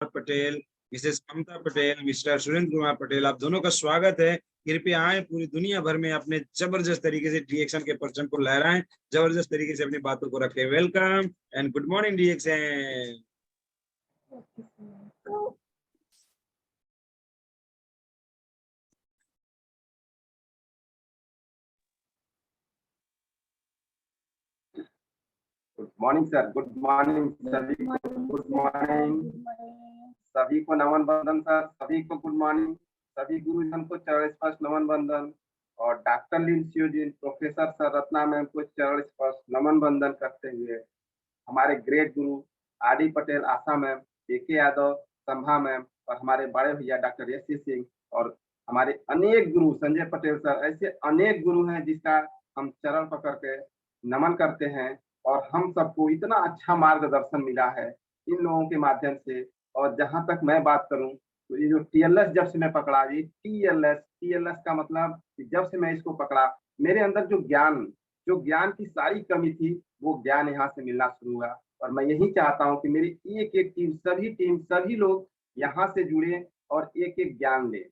Patel, Mrs ममता Patel, mister Surendra Kumar Patel, आप दोनों का स्वागत है। कृपया आए, पूरी दुनिया भर में अपने जबरदस्त तरीके से डीएक्शन के परचम को लहराएं, जबरदस्त तरीके से अपनी बातों को रखें। वेलकम एंड गुड मॉर्निंग डीएक्शन। Good morning sir, good morning सभी को, गुड मॉर्निंग सभी को, नमन बंदन सर, सभी को गुड मॉर्निंग, सभी गुरुजन को चरण स्पर्श नमन बंदन, और डॉक्टर लिंसियो जी, प्रोफेसर सर रत्ना मैम को चरण स्पर्श नमन बंदन करते हुए हमारे ग्रेट गुरु आरडी पटेल आशा मैम, के यादव संभा मैम, और हमारे बड़े भैया डॉक्टर एस सिंह, और हमारे अनेक गुरु संजय पटेल सर, ऐसे अनेक गुरु हैं जिसका हम चरण पकड़ के नमन करते हैं। और हम सबको इतना अच्छा मार्गदर्शन मिला है इन लोगों के माध्यम से। और जहां तक मैं बात करूं तो ये जो टीएलएस जब से मैं पकड़ा, ये टीएलएस का मतलब कि जब से मैं इसको पकड़ा, मेरे अंदर जो ज्ञान की सारी कमी थी वो ज्ञान यहाँ से मिलना शुरू हुआ। और मैं यही चाहता हूँ कि मेरी एक एक टीम सभी लोग यहाँ से जुड़े और एक एक ज्ञान ले।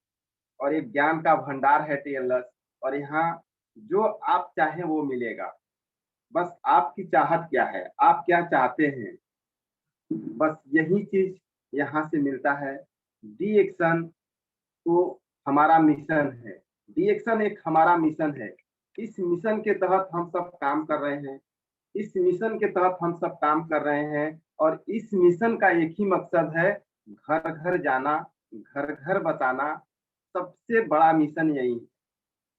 और एक ज्ञान का भंडार है टीएलएस, और यहाँ जो आप चाहें वो मिलेगा। बस आपकी चाहत क्या है, आप क्या चाहते हैं, बस यही चीज यहाँ से मिलता है। डी एक्शन तो हमारा मिशन है, डी एक्शन एक हमारा मिशन है। इस मिशन के तहत हम सब काम कर रहे हैं, इस मिशन के तहत हम सब काम कर रहे हैं। और इस मिशन का एक ही मकसद है, घर घर जाना, घर घर बताना। सबसे बड़ा मिशन यही है।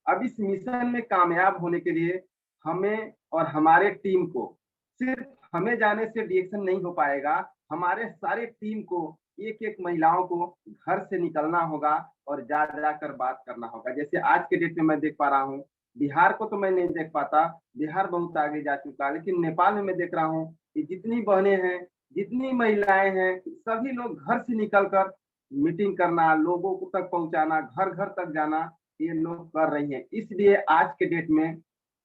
अब इस मिशन में कामयाब होने के लिए हमें और हमारे टीम को, सिर्फ हमें जाने से डीएक्शन नहीं हो पाएगा, हमारे सारे टीम को, एक एक महिलाओं को घर से निकलना होगा और जा जाकर बात करना होगा। जैसे आज के डेट में मैं देख पा रहा हूँ, बिहार को तो मैं नहीं देख पाता, बिहार बहुत आगे जा चुका, लेकिन नेपाल में मैं देख रहा हूँ कि जितनी बहनें हैं, जितनी महिलाएं हैं, सभी लोग घर से निकलकर मीटिंग करना, लोगों को तक पहुंचाना, घर घर तक जाना, ये लोग कर रही हैं। इसलिए आज के डेट में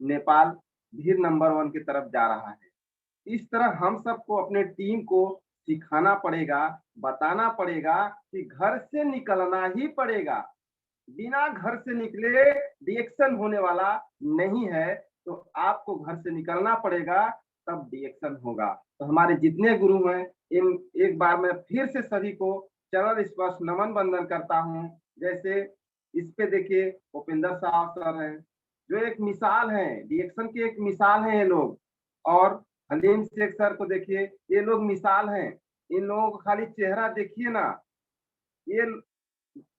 नेपाल भी नंबर 1 की तरफ जा रहा है। इस तरह हम सबको अपने टीम को सिखाना पड़ेगा, बताना पड़ेगा कि घर से निकलना ही पड़ेगा। बिना घर से निकले रिएक्शन होने वाला नहीं है, तो आपको घर से निकलना पड़ेगा, तब रिएक्शन होगा। तो हमारे जितने गुरु हैं, इन एक बार मैं फिर से सभी को चरण स्पर्श नमन बंदन करता हूँ। जैसे इस पे देखिए उपेंद्र साहब सर हैं, जो एक मिसाल है, रिएक्शन की एक मिसाल है ये लोग। और हलीम शेख सर को देखिए, ये लोग मिसाल हैं। इन लोगों को खाली चेहरा देखिए ना, ये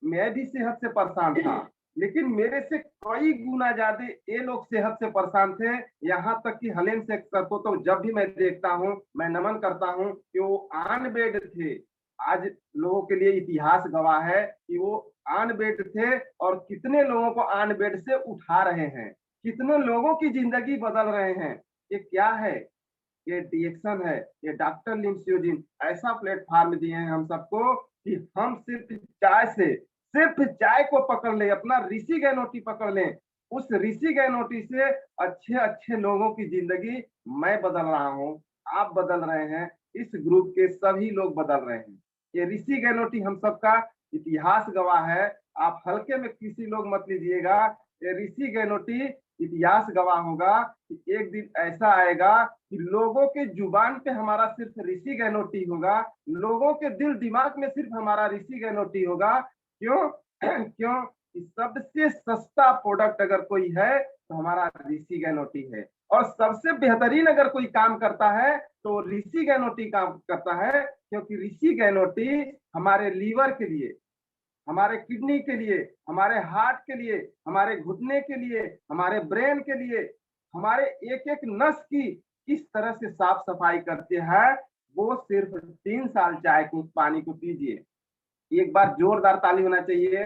मैं भी सेहत से परेशान था, लेकिन मेरे से कई गुना ज्यादा ये लोग सेहत से परेशान थे। यहाँ तक कि हलीम शेख सर को तो जब भी मैं देखता हूँ, मैं नमन करता हूँ कि वो ऑन बेड थे। आज लोगों के लिए इतिहास गवाह है कि वो ऑन बेड थे, और कितने लोगों को ऑन बेड से उठा रहे हैं, कितने लोगों की जिंदगी बदल रहे हैं। ये क्या है? ये डीएक्शन है। ये डॉक्टर लिंसियो जी ऐसा प्लेटफॉर्म दिए हैं हम सबको कि हम सिर्फ चाय को पकड़ ले, अपना ऋषि गहनोटी पकड़ लें, उस ऋषि गहनोटी से अच्छे अच्छे लोगों की जिंदगी मैं बदल रहा हूँ, आप बदल रहे हैं, इस ग्रुप के सभी लोग बदल रहे हैं। ये ऋषि गहनोटी हम सबका इतिहास गवाह है। आप हल्के में किसी लोग मत लीजिएगा, ये ऋषि गहनोटी इतिहास गवाह होगा कि एक दिन ऐसा आएगा कि लोगों के जुबान पे हमारा सिर्फ ऋषि गहनोटी होगा, लोगों के दिल दिमाग में सिर्फ हमारा ऋषि गहनोटी होगा। क्यों? क्यों? सबसे सस्ता प्रोडक्ट अगर कोई है तो हमारा ऋषि गहनोटी है, और सबसे बेहतरीन अगर कोई काम करता है तो ऋषि गहनोटी काम करता है। क्योंकि ऋषि गहनोटी हमारे लीवर के लिए, हमारे किडनी के लिए, हमारे हार्ट के लिए, हमारे घुटने के लिए, हमारे ब्रेन के लिए, हमारे एक एक नस की किस तरह से साफ सफाई करते हैं, वो सिर्फ 3 साल चाय को, पानी को पीजिए। एक बार जोरदार ताली होना चाहिए।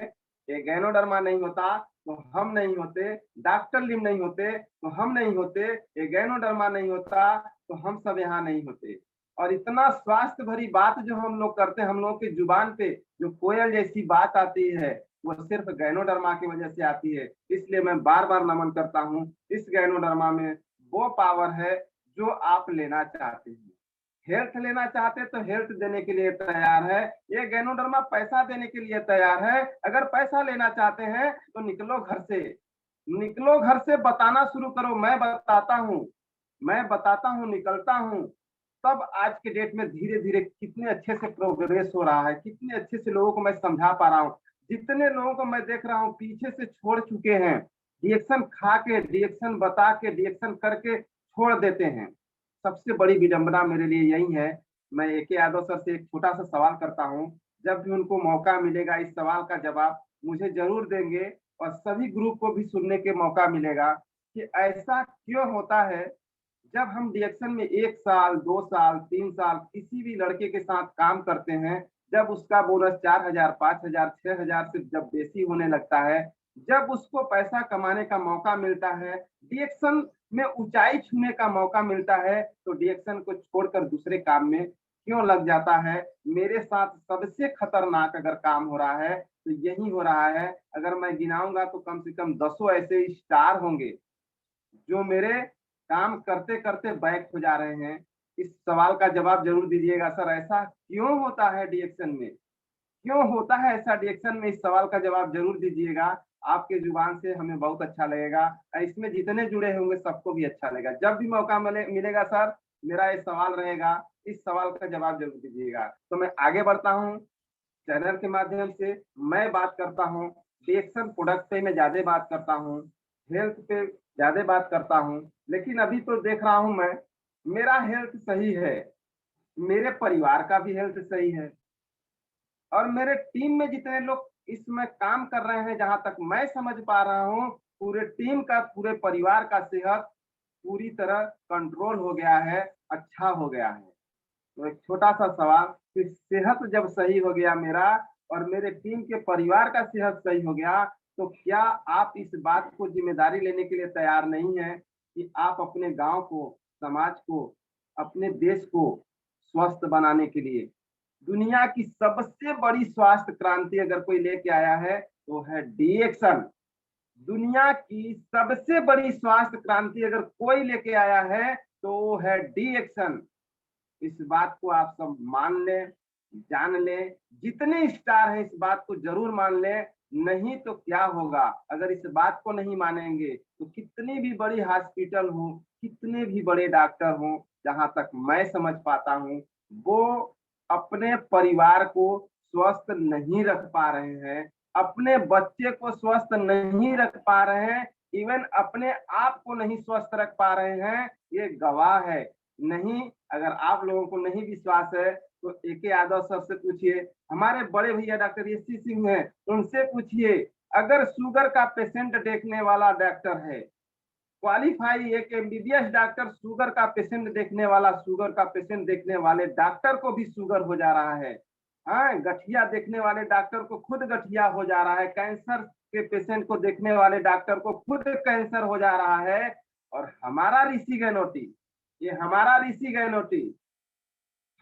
ये गैनोडर्मा नहीं होता तो हम नहीं होते, डॉक्टर लिम नहीं होते तो हम नहीं होते, ये गैनोडर्मा नहीं होता तो हम सब यहाँ नहीं होते। और इतना स्वास्थ्य भरी बात जो हम लोग करते हैं, हम लोग की जुबान पे जो कोयल जैसी बात आती है, वो सिर्फ गैनोडर्मा की वजह से आती है। इसलिए मैं बार बार नमन करता हूँ। इस गैनोडर्मा में वो पावर है जो आप लेना चाहते हैं। हेल्थ लेना चाहते तो हेल्थ देने के लिए तैयार है। ये गैनोडर्मा पैसा देने के लिए तैयार है। अगर पैसा लेना चाहते हैं तो निकलो घर से, निकलो घर से, बताना शुरू करो। मैं बताता हूँ, मैं बताता हूँ, निकलता हूँ। तब आज के डेट में धीरे धीरे कितने अच्छे से प्रोग्रेस हो रहा है, कितने अच्छे से लोगों को मैं समझा पा रहा हूँ। जितने लोगों को मैं देख रहा हूँ पीछे से छोड़ चुके हैं, रिएक्शन खा के, रिएक्शन बता के, रिएक्शन करके छोड़ देते हैं। सबसे बड़ी विडंबना मेरे लिए यही है। मैं AK यादव सर से एक छोटा सा सवाल करता हूँ, जब भी उनको मौका मिलेगा इस सवाल का जवाब मुझे जरूर देंगे, और सभी ग्रुप को भी सुनने के मौका मिलेगा कि ऐसा क्यों होता है जब हम रिएक्शन में 1 साल, 2 साल, 3 साल किसी भी लड़के के साथ काम करते हैं, जब उसका बोनस 4,000, 5,000, 6,000 से जब बेसी होने लगता है, जब उसको पैसा कमाने का मौका मिलता है, रिएक्शन में ऊंचाई छूने का मौका मिलता है, तो रिएक्शन को छोड़कर दूसरे काम में क्यों लग जाता है। मेरे साथ सबसे खतरनाक अगर काम हो रहा है तो यही हो रहा है। अगर मैं गिनाऊंगा तो कम से कम 10 ऐसे स्टार होंगे जो मेरे काम करते करते बैक हो जा रहे हैं। इस सवाल का जवाब जरूर दीजिएगा सर, ऐसा क्यों होता है रिएक्शन में, क्यों होता है ऐसा रिएक्शन में? इस सवाल का जवाब जरूर दीजिएगा। आपके जुबान से हमें बहुत अच्छा लगेगा, इसमें जितने जुड़े होंगे सबको भी अच्छा लगेगा। जब भी मौका मिलेगा सर, मेरा ये सवाल रहेगा, इस सवाल का जवाब जरूर दीजिएगा। तो मैं आगे बढ़ता हूँ चैनल के माध्यम से। मैं बात करता हूँ रिएक्शन प्रोडक्ट पे, मैं ज्यादा बात करता हूँ, हेल्थ पे ज्यादा बात करता हूँ। लेकिन अभी तो देख रहा हूँ मैं, मेरा हेल्थ सही है, मेरे परिवार का भी हेल्थ सही है, और मेरे टीम में जितने लोग इसमें काम कर रहे हैं, जहां तक मैं समझ पा रहा हूँ, पूरे टीम का, पूरे परिवार का सेहत पूरी तरह कंट्रोल हो गया है, अच्छा हो गया है। तो एक छोटा सा सवाल कि सेहत जब सही हो गया मेरा, और मेरे टीम के परिवार का सेहत सही हो गया, तो क्या आप इस बात को जिम्मेदारी लेने के लिए तैयार नहीं है कि आप अपने गांव को, समाज को, अपने देश को स्वस्थ बनाने के लिए दुनिया की सबसे बड़ी स्वास्थ्य क्रांति अगर कोई लेके आया है तो है डिएक्शन। दुनिया की सबसे बड़ी स्वास्थ्य क्रांति अगर कोई लेके आया है तो वो है डिएक्शन। इस बात को आप सब मान लें, जान लें, जितने स्टार हैं इस बात को जरूर मान लें। नहीं तो क्या होगा, अगर इस बात को नहीं मानेंगे तो कितनी भी बड़ी हॉस्पिटल हो, कितने भी बड़े डॉक्टर हो, जहां तक मैं समझ पाता हूं, वो अपने परिवार को स्वस्थ नहीं रख पा रहे हैं, अपने बच्चे को स्वस्थ नहीं रख पा रहे हैं, इवन अपने आप को नहीं स्वस्थ रख पा रहे हैं। ये गवाह है। नहीं, अगर आप लोगों को नहीं विश्वास है तो AK यादव सर से पूछिए, हमारे बड़े भैया डॉक्टर SC सिंह हैं, उनसे पूछिए। अगर शुगर का पेशेंट देखने वाला डॉक्टर है, क्वालिफाई एक MBBS डॉक्टर शुगर का पेशेंट देखने वाला, शुगर का पेशेंट देखने वाले डॉक्टर को भी शुगर हो जा रहा है। हाँ, गठिया देखने वाले डॉक्टर को खुद गठिया हो जा रहा है, कैंसर के पेशेंट को देखने वाले डॉक्टर को खुद कैंसर हो जा रहा है। और हमारा ऋषि गहनोटी, ये हमारा ऋषि गहनोटी,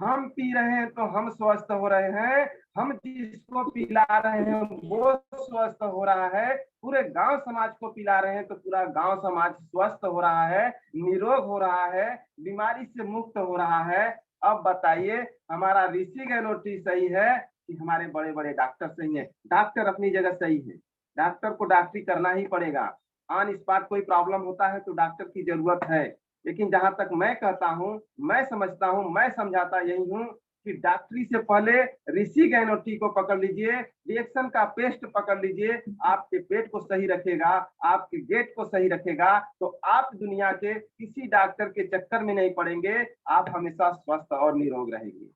हम पी रहे हैं तो हम स्वस्थ हो रहे हैं, हम जिसको पिला रहे हैं वो स्वस्थ हो रहा है, पूरे गांव समाज को पिला रहे हैं तो पूरा गांव समाज स्वस्थ हो रहा है, निरोग हो रहा है, बीमारी से मुक्त हो रहा है। अब बताइए, हमारा ऋषि गहनोटी सही है कि हमारे बड़े बड़े डॉक्टर सही है? डॉक्टर अपनी जगह सही है, डॉक्टर को डॉक्टरी करना ही पड़ेगा। ऑन स्पॉट कोई प्रॉब्लम होता है तो डॉक्टर की जरूरत है। लेकिन जहां तक मैं कहता हूं, मैं समझता हूं, मैं समझाता यही हूं कि डॉक्टरी से पहले ऋषि गहनोटी को पकड़ लीजिए, रिएक्शन का पेस्ट पकड़ लीजिए। आपके पेट को सही रखेगा, आपके गेट को सही रखेगा, तो आप दुनिया के किसी डॉक्टर के चक्कर में नहीं पड़ेंगे, आप हमेशा स्वस्थ और निरोग रहेंगे।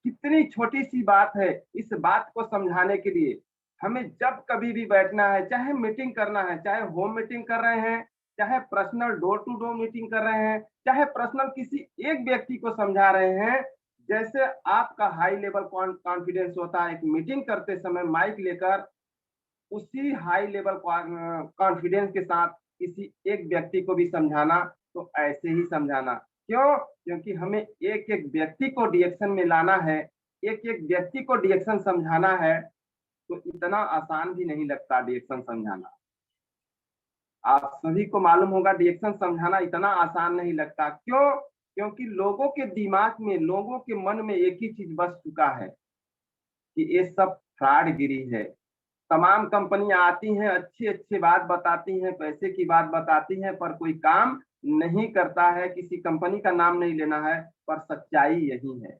कितनी छोटी सी बात है, इस बात को समझाने के लिए हमें जब कभी भी बैठना है, चाहे मीटिंग करना है, चाहे होम मीटिंग कर रहे हैं, चाहे personal door to door meeting कर रहे हैं, चाहे पर्सनल किसी एक व्यक्ति को समझा रहे हैं, जैसे आपका हाई लेवल कॉन्फिडेंस होता है एक मीटिंग करते समय माइक लेकर, उसी हाई लेवल कॉन्फिडेंस के साथ किसी एक व्यक्ति को भी समझाना, तो ऐसे ही समझाना। क्यों? क्योंकि हमें एक एक व्यक्ति को डिएक्शन में लाना है, एक एक व्यक्ति को डिएक्शन समझाना है, तो इतना आसान भी नहीं लगता डिएक्शन समझाना। आप सभी को मालूम होगा डिएक्शन समझाना इतना आसान नहीं लगता। क्यों? क्योंकि लोगों के दिमाग में, लोगों के मन में एक ही चीज बस चुका है कि ये सब फ्रॉडगिरी है। तमाम कंपनियां आती हैं, अच्छी अच्छी बात बताती हैं, पैसे की बात बताती हैं, पर कोई काम नहीं करता है। किसी कंपनी का नाम नहीं लेना है, पर सच्चाई यही है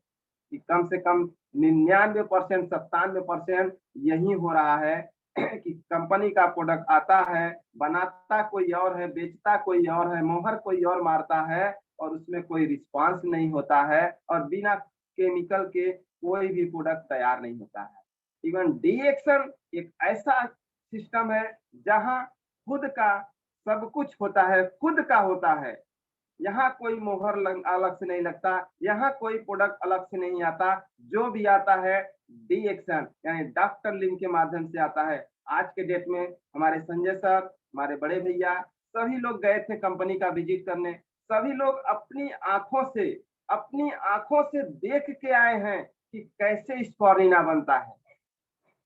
कि कम से कम 99%, 97% यही हो रहा है कि कंपनी का प्रोडक्ट आता है, बनाता कोई और है, बेचता कोई और है, मोहर कोई और मारता है, और उसमें कोई रिस्पांस नहीं होता है, और बिना केमिकल के कोई भी प्रोडक्ट तैयार नहीं होता है। इवन डीएक्शन एक ऐसा सिस्टम है जहां खुद का सब कुछ होता है, खुद का होता है। यहाँ कोई मोहर अलग से नहीं लगता, यहाँ कोई प्रोडक्ट अलग से नहीं आता। जो भी आता है डीएक्शन यानी डॉक्टर लिंक के माध्यम से आता है। आज के डेट में हमारे संजय सर, हमारे बड़े भैया, सभी लोग गए थे कंपनी का विजिट करने। सभी लोग अपनी आंखों से देख के आए हैं कि कैसे स्पोरुलिना बनता है,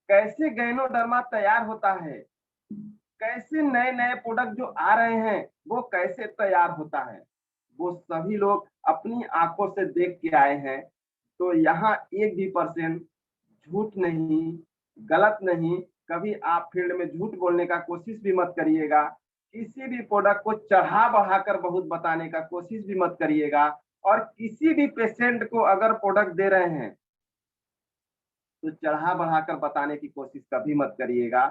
कैसे गैनोडर्मा तैयार होता है, कैसे नए नए प्रोडक्ट जो आ रहे हैं वो कैसे तैयार होता है। वो सभी लोग अपनी आंखों से देख के आए हैं। तो यहाँ एक भी परसेंट झूठ नहीं, गलत नहीं। कभी आप फील्ड में झूठ बोलने का कोशिश भी मत करिएगा। किसी भी प्रोडक्ट को चढ़ा बढ़ाकर बहुत बताने का कोशिश भी मत करिएगा। और किसी भी पेशेंट को अगर प्रोडक्ट दे रहे हैं तो चढ़ा बढ़ाकर बताने की कोशिश कभी मत करिएगा।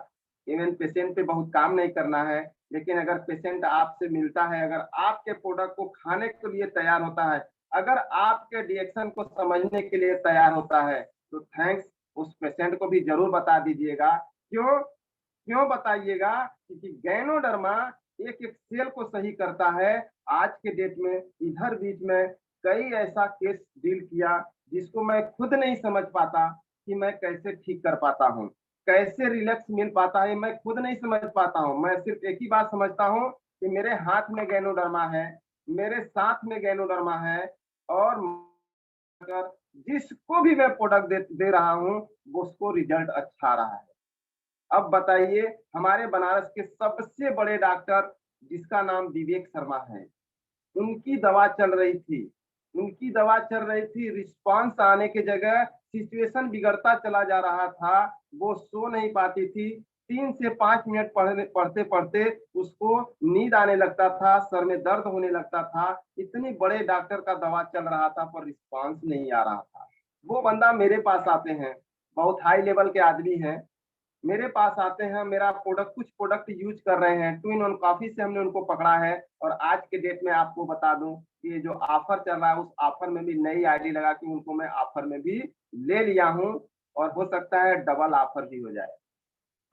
इवन पेशेंट पे बहुत काम नहीं करना है, लेकिन अगर पेशेंट आपसे मिलता है, अगर आपके प्रोडक्ट को खाने के लिए तैयार होता है, अगर आपके डीएक्शन को समझने के लिए तैयार होता है, तो थैंक्स, उस पेशेंट को भी जरूर बता दीजिएगा। क्यों बताइएगा? क्योंकि गैनोडर्मा एक एक सेल को सही करता है। आज के डेट में इधर बीच में कई ऐसा केस डील किया जिसको मैं खुद नहीं समझ पाता कि मैं कैसे ठीक कर पाता हूँ, कैसे रिलैक्स मिल पाता है, मैं खुद नहीं समझ पाता हूँ। मैं सिर्फ एक ही बात समझता हूँ कि मेरे हाथ में गैनोडर्मा है, मेरे साथ में गैनोडर्मा है, और जिसको भी मैं प्रोडक्ट दे रहा हूँ उसको रिजल्ट अच्छा आ रहा है। अब बताइए, हमारे बनारस के सबसे बड़े डॉक्टर जिसका नाम विवेक शर्मा है, उनकी दवा चल रही थी, रिस्पांस आने के जगह सिचुएशन बिगड़ता चला जा रहा था। वो सो नहीं पाती थी, 3 से 5 मिनट पढ़ते पढ़ते उसको नींद आने लगता था, सर में दर्द होने लगता था। इतनी बड़े डॉक्टर का दवा चल रहा था पर रिस्पांस नहीं आ रहा था। वो बंदा मेरे पास आते हैं, बहुत हाई लेवल के आदमी हैं, मेरे पास आते हैं, मेरा कुछ प्रोडक्ट यूज कर रहे हैं। 2 in 1 कॉफी से हमने उनको पकड़ा है। और आज के डेट में आपको बता दूं कि ये जो ऑफर चल रहा है, उस ऑफर में भी नई आईडी लगा के उनको मैं ऑफर में भी ले लिया हूं, और हो सकता है डबल ऑफर भी हो जाए।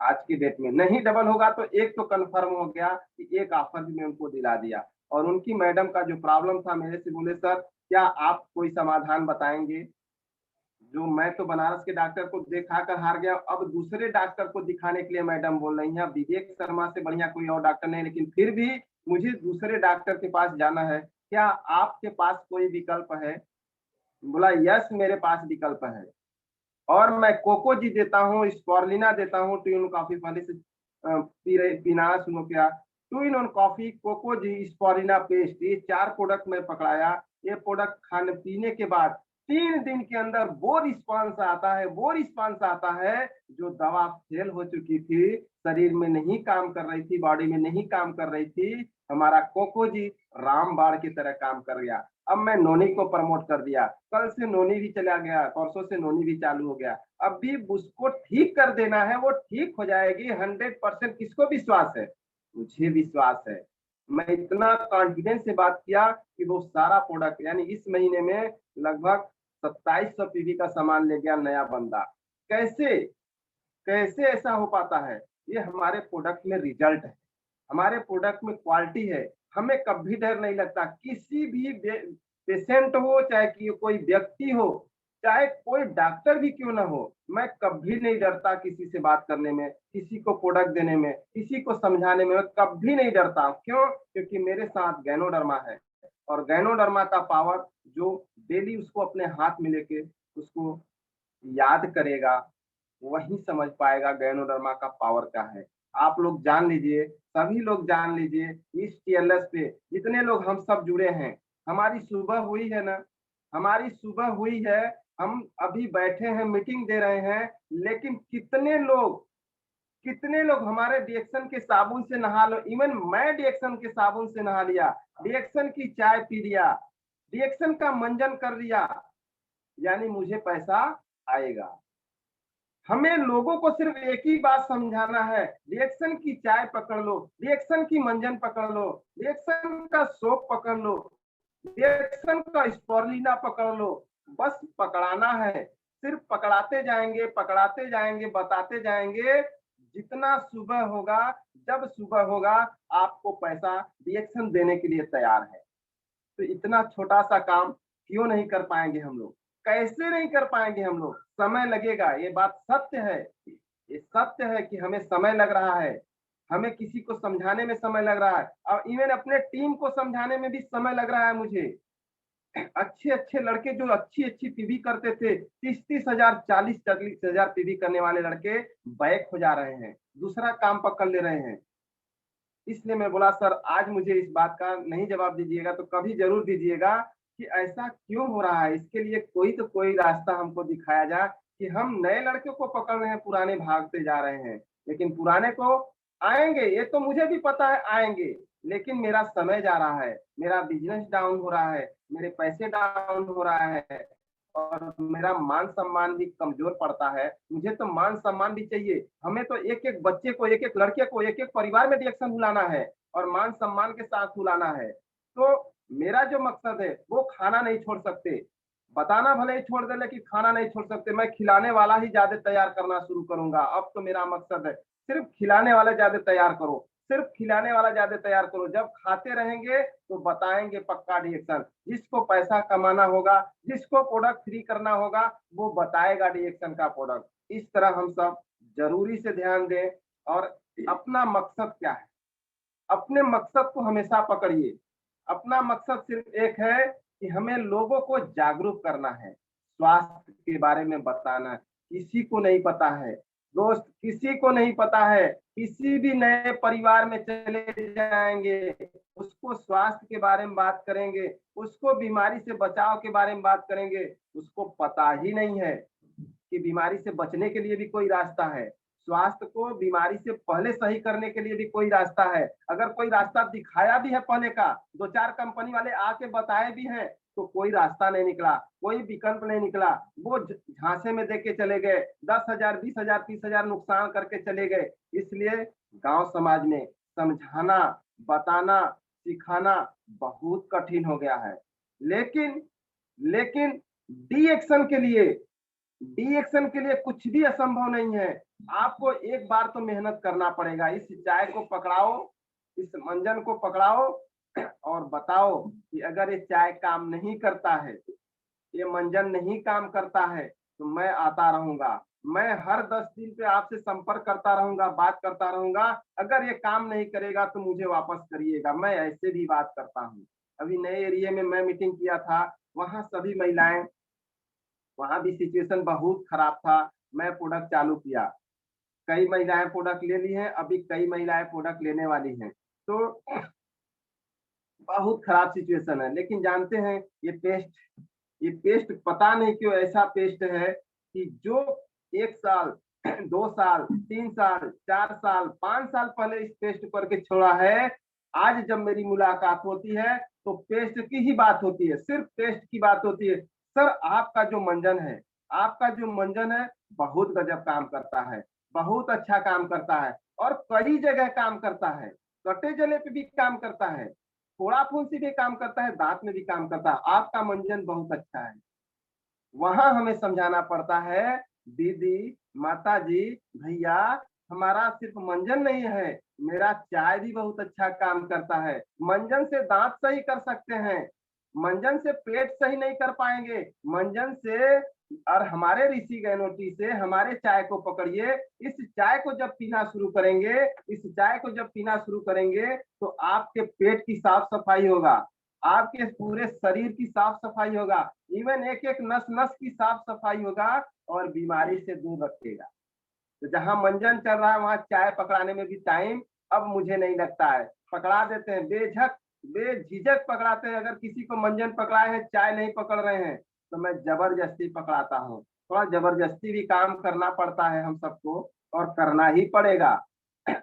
आज की डेट में नहीं डबल होगा तो एक तो कंफर्म हो गया कि एक ऑफर भी मैं उनको दिला दिया। और उनकी मैडम का जो प्रॉब्लम था, मेरे से बोले सर क्या आप कोई समाधान बताएंगे? जो मैं तो बनारस के डॉक्टर को दिखा कर हार गया, अब दूसरे डॉक्टर को दिखाने के लिए मैडम बोल रही हैं। विवेक शर्मा से बढ़िया कोई और डॉक्टर नहीं, लेकिन फिर भी मुझे दूसरे डॉक्टर के पास जाना है, क्या आपके पास कोई विकल्प है? बोला यस, मेरे पास विकल्प है, और मैं कोकोजी देता हूँ, स्पोरुलिना देता हूँ। 2 in 1 कॉफी पहले से पीना शुरू किया। 2 in 1 कॉफी, कोकोजी, स्पोरुलिना पेस्ट, ये 4 प्रोडक्ट मैं पकड़ाया। ये प्रोडक्ट खाने पीने के बाद 3 दिन के अंदर वो रिस्पांस आता है जो दवा फेल हो चुकी थी, शरीर में नहीं काम कर रही थी, बॉडी में नहीं काम कर रही थी। हमारा कोकोजी रामबाण की तरह काम कर गया। अब मैं नोनी को प्रमोट कर दिया, कल से नोनी भी चला गया, परसों से नोनी भी चालू हो गया। अब भी उसको ठीक कर देना है, वो ठीक हो जाएगी 100%। किसको विश्वास है? मुझे विश्वास है। मैं इतना कॉन्फिडेंस से बात किया कि वो सारा प्रोडक्ट, यानी इस महीने में लगभग 2700 पीवी का सामान ले गया नया बंदा। कैसे कैसे ऐसा हो पाता है? ये हमारे प्रोडक्ट में रिजल्ट है, हमारे प्रोडक्ट में क्वालिटी है। हमें कभी डर नहीं लगता, किसी भी पेशेंट हो, चाहे कि कोई व्यक्ति हो, चाहे कोई डॉक्टर भी क्यों ना हो, मैं कभी नहीं डरता किसी से बात करने में, किसी को प्रोडक्ट देने में, किसी को समझाने में। मैं कभी नहीं डरता। क्यों? क्योंकि मेरे साथ गैनोडर्मा है, और गैनोडर्मा का पावर जो डेली उसको अपने हाथ में लेके उसको याद करेगा, वही समझ पाएगा गैनोडर्मा का पावर क्या है। आप लोग जान लीजिए, सभी लोग जान लीजिए, इस टीएलएस पे जितने लोग हम सब जुड़े हैं, हमारी सुबह हुई है ना, हमारी सुबह हुई है, हम अभी बैठे हैं मीटिंग दे रहे हैं, लेकिन कितने लोग हमारे डिएक्शन के साबुन से नहा लो, इवन मैं डिएक्शन के साबुन से नहा लिया, डिएक्शन की चाय पी लिया, डिएक्शन का मंजन कर लिया, यानी मुझे पैसा आएगा। हमें लोगों को सिर्फ एक ही बात समझाना है, रिएक्शन की चाय पकड़ लो, रिएक्शन की मंजन पकड़ लो, रिएक्शन का सोप पकड़ लो, रिएक्शन का स्पोरुलिना पकड़ लो, बस पकड़ाना है। सिर्फ पकड़ाते जाएंगे, बताते जाएंगे। जितना सुबह होगा, जब सुबह होगा, आपको पैसा रिएक्शन देने के लिए तैयार है। तो इतना छोटा सा काम क्यों नहीं कर पाएंगे हम लोग? कैसे नहीं कर पाएंगे हम लोग? समय लगेगा, ये बात सत्य है। ये सत्य है कि हमें समय लग रहा है, हमें किसी को समझाने में समय लग रहा है, और इवन अपने टीम को समझाने में भी समय लग रहा है मुझे। अच्छे अच्छे लड़के जो अच्छी अच्छी पीवी करते थे, 30-30 हजार 40-40 हजार पीवी करने वाले लड़के बैक हो जा रहे हैं, दूसरा काम पकड़ ले रहे हैं। इसलिए मैं बोला सर आज मुझे इस बात का नहीं जवाब दीजिएगा तो कभी जरूर दीजिएगा कि ऐसा क्यों हो रहा है। इसके लिए कोई रास्ता हमको दिखाया जाए कि हम नए लड़के को पकड़ रहे हैं, पुराने भागते जा रहे हैं, लेकिन पुराने को आएंगे, ये तो मुझे भी पता है आएंगे, लेकिन मेरा समय जा रहा है, मेरा बिजनेस डाउन हो रहा है, मेरे पैसे डाउन हो रहा है, और मेरा मान सम्मान भी कमजोर पड़ता है। मुझे तो मान सम्मान भी चाहिए, हमें तो एक एक बच्चे को, एक एक लड़के को, एक एक परिवार में रिएक्शन बुलाना है और मान सम्मान के साथ बुलाना है। तो मेरा जो मकसद है वो खाना नहीं छोड़ सकते, बताना भले ही छोड़ दे लेकिन खाना नहीं छोड़ सकते। मैं खिलाने वाला ही ज्यादा तैयार करना शुरू करूंगा। अब तो मेरा मकसद है सिर्फ खिलाने वाला ज्यादा तैयार करो, सिर्फ खिलाने वाला ज्यादा तैयार करो। जब खाते रहेंगे तो बताएंगे पक्का रिएक्शन। जिसको पैसा कमाना होगा, जिसको प्रोडक्ट फ्री करना होगा, वो बताएगा रिएक्शन का प्रोडक्ट। इस तरह हम सब जरूरी से ध्यान दें। और अपना मकसद क्या है, अपने मकसद को हमेशा पकड़िए। अपना मकसद सिर्फ एक है कि हमें लोगों को जागरूक करना है, स्वास्थ्य के बारे में बताना। किसी को नहीं पता है दोस्त, किसी को नहीं पता है। किसी भी नए परिवार में चले जाएंगे, उसको स्वास्थ्य के बारे में बात करेंगे, उसको बीमारी से बचाव के बारे में बात करेंगे, उसको पता ही नहीं है कि बीमारी से बचने के लिए भी कोई रास्ता है, स्वास्थ्य को बीमारी से पहले सही करने के लिए भी कोई रास्ता है। अगर कोई रास्ता दिखाया भी है पहले का, 2-4 कंपनी वाले आके बताए भी हैं, तो कोई रास्ता नहीं निकला, कोई विकल्प नहीं निकला। वो झांसे में देके चले गए, 10,000 20,000 30,000 नुकसान करके चले गए। इसलिए गांव समाज में समझाना, बताना, सिखाना बहुत कठिन हो गया है। लेकिन लेकिन डी एक्शन के लिए कुछ भी असंभव नहीं है। आपको एक बार तो मेहनत करना पड़ेगा। इस चाय को पकड़ाओ, इस मंजन को पकड़ाओ और बताओ कि अगर ये चाय काम नहीं करता है, ये मंजन नहीं काम करता है, तो मैं आता रहूंगा, मैं हर 10 दिन पे आपसे संपर्क करता रहूंगा, बात करता रहूंगा। अगर ये काम नहीं करेगा तो मुझे वापस करिएगा। मैं ऐसे भी बात करता हूँ। अभी नए एरिया में मैं मीटिंग किया था, वहां सभी महिलाएं, वहां भी सिचुएशन बहुत खराब था। मैं प्रोडक्ट चालू किया, कई महिलाएं प्रोडक्ट ले ली हैं, अभी कई महिलाएं प्रोडक्ट लेने वाली हैं। तो बहुत खराब सिचुएशन है। लेकिन जानते हैं ये पेस्ट पता नहीं क्यों ऐसा पेस्ट है कि जो 1 साल 2 साल 3 साल 4 साल 5 साल पहले इस पेस्ट करके छोड़ा है, आज जब मेरी मुलाकात होती है तो पेस्ट की ही बात होती है, सिर्फ पेस्ट की बात होती है। सर आपका जो मंजन है, आपका जो मंजन है बहुत गजब काम करता है, बहुत अच्छा काम करता है, और कई जगह काम करता है, कटे जले पे भी काम करता है, फोड़ा फुंसी भी काम करता है, दांत में भी काम करता है। आपका मंजन बहुत अच्छा है। वहां हमें समझाना पड़ता है, दीदी, माता जी, भैया, हमारा सिर्फ मंजन नहीं है, मेरा चाय भी बहुत अच्छा काम करता है। मंजन से दांत सही कर सकते हैं, मंजन से पेट सही नहीं कर पाएंगे, मंजन से और हमारे ऋषि गहनोटी से हमारे चाय को पकड़िए। इस चाय को जब पीना शुरू करेंगे, इस चाय को जब पीना शुरू करेंगे तो आपके पेट की साफ सफाई होगा, आपके पूरे शरीर की साफ सफाई होगा, इवन एक एक नस नस की साफ सफाई होगा, और बीमारी से दूर रखेगा। तो जहां मंजन चल रहा है वहां चाय पकड़ाने में भी टाइम अब मुझे नहीं लगता है। पकड़ा देते हैं, बेझक बेझिझक पकड़ाते हैं। अगर किसी को मंजन पकड़ाए हैं, चाय नहीं पकड़ रहे हैं, तो मैं जबरदस्ती पकड़ाता हूँ। थोड़ा जबरदस्ती भी काम करना पड़ता है हम सबको, और करना ही पड़ेगा।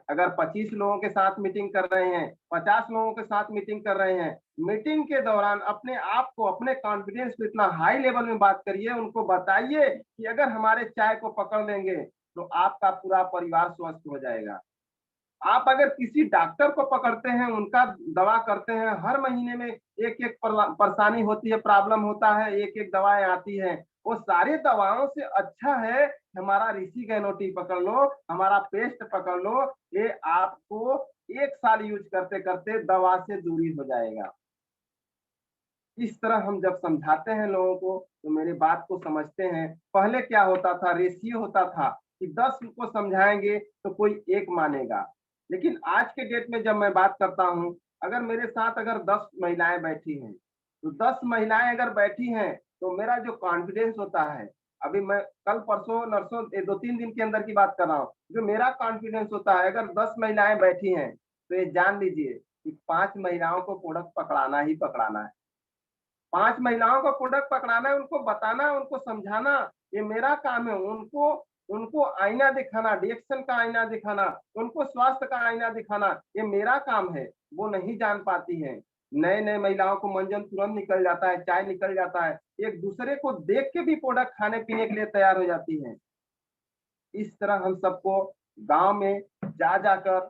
अगर 25 लोगों के साथ मीटिंग कर रहे हैं, 50 लोगों के साथ मीटिंग कर रहे हैं, मीटिंग के दौरान अपने आप को, अपने कॉन्फिडेंस को इतना हाई लेवल में बात करिए, उनको बताइए कि अगर हमारे चाय को पकड़ लेंगे तो आपका पूरा परिवार स्वस्थ हो जाएगा। आप अगर किसी डॉक्टर को पकड़ते हैं, उनका दवा करते हैं, हर महीने में एक एक परेशानी होती है, प्रॉब्लम होता है, एक एक दवाएं आती हैं, वो सारी दवाओं से अच्छा है हमारा ऋषि गैनोटी पकड़ लो, हमारा पेस्ट पकड़ लो, ये आपको 1 साल यूज करते करते दवा से दूरी हो जाएगा। इस तरह हम जब समझाते हैं लोगों को तो मेरे बात को समझते हैं। पहले क्या होता था, रेशियो होता था कि 10 को समझाएंगे तो कोई एक मानेगा। लेकिन आज के डेट में जब मैं बात करता हूँ, अगर मेरे साथ अगर 10 महिलाएं बैठी हैं, तो 10 महिलाएं अगर बैठी हैं तो मेरा जो कॉन्फिडेंस होता है, अभी मैं कल परसों नरसों 2-3 दिन के अंदर की बात कर रहा हूँ, जो मेरा कॉन्फिडेंस होता है, अगर 10 महिलाएं बैठी हैं तो ये जान लीजिए कि 5 महिलाओं को प्रोडक्ट पकड़ाना ही पकड़ाना है। 5 महिलाओं का प्रोडक्ट पकड़ाना है, उनको बताना, उनको समझाना, ये मेरा काम है। उनको उनको आईना दिखाना, डिएक्शन का आईना दिखाना, उनको स्वास्थ्य का आईना दिखाना, ये मेरा काम है। वो नहीं जान पाती हैं। नए नए महिलाओं को मंजन तुरंत निकल जाता है, चाय निकल जाता है, एक दूसरे को देख के भी प्रोडक्ट खाने पीने के लिए तैयार हो जाती हैं। इस तरह हम सबको गांव में जा जाकर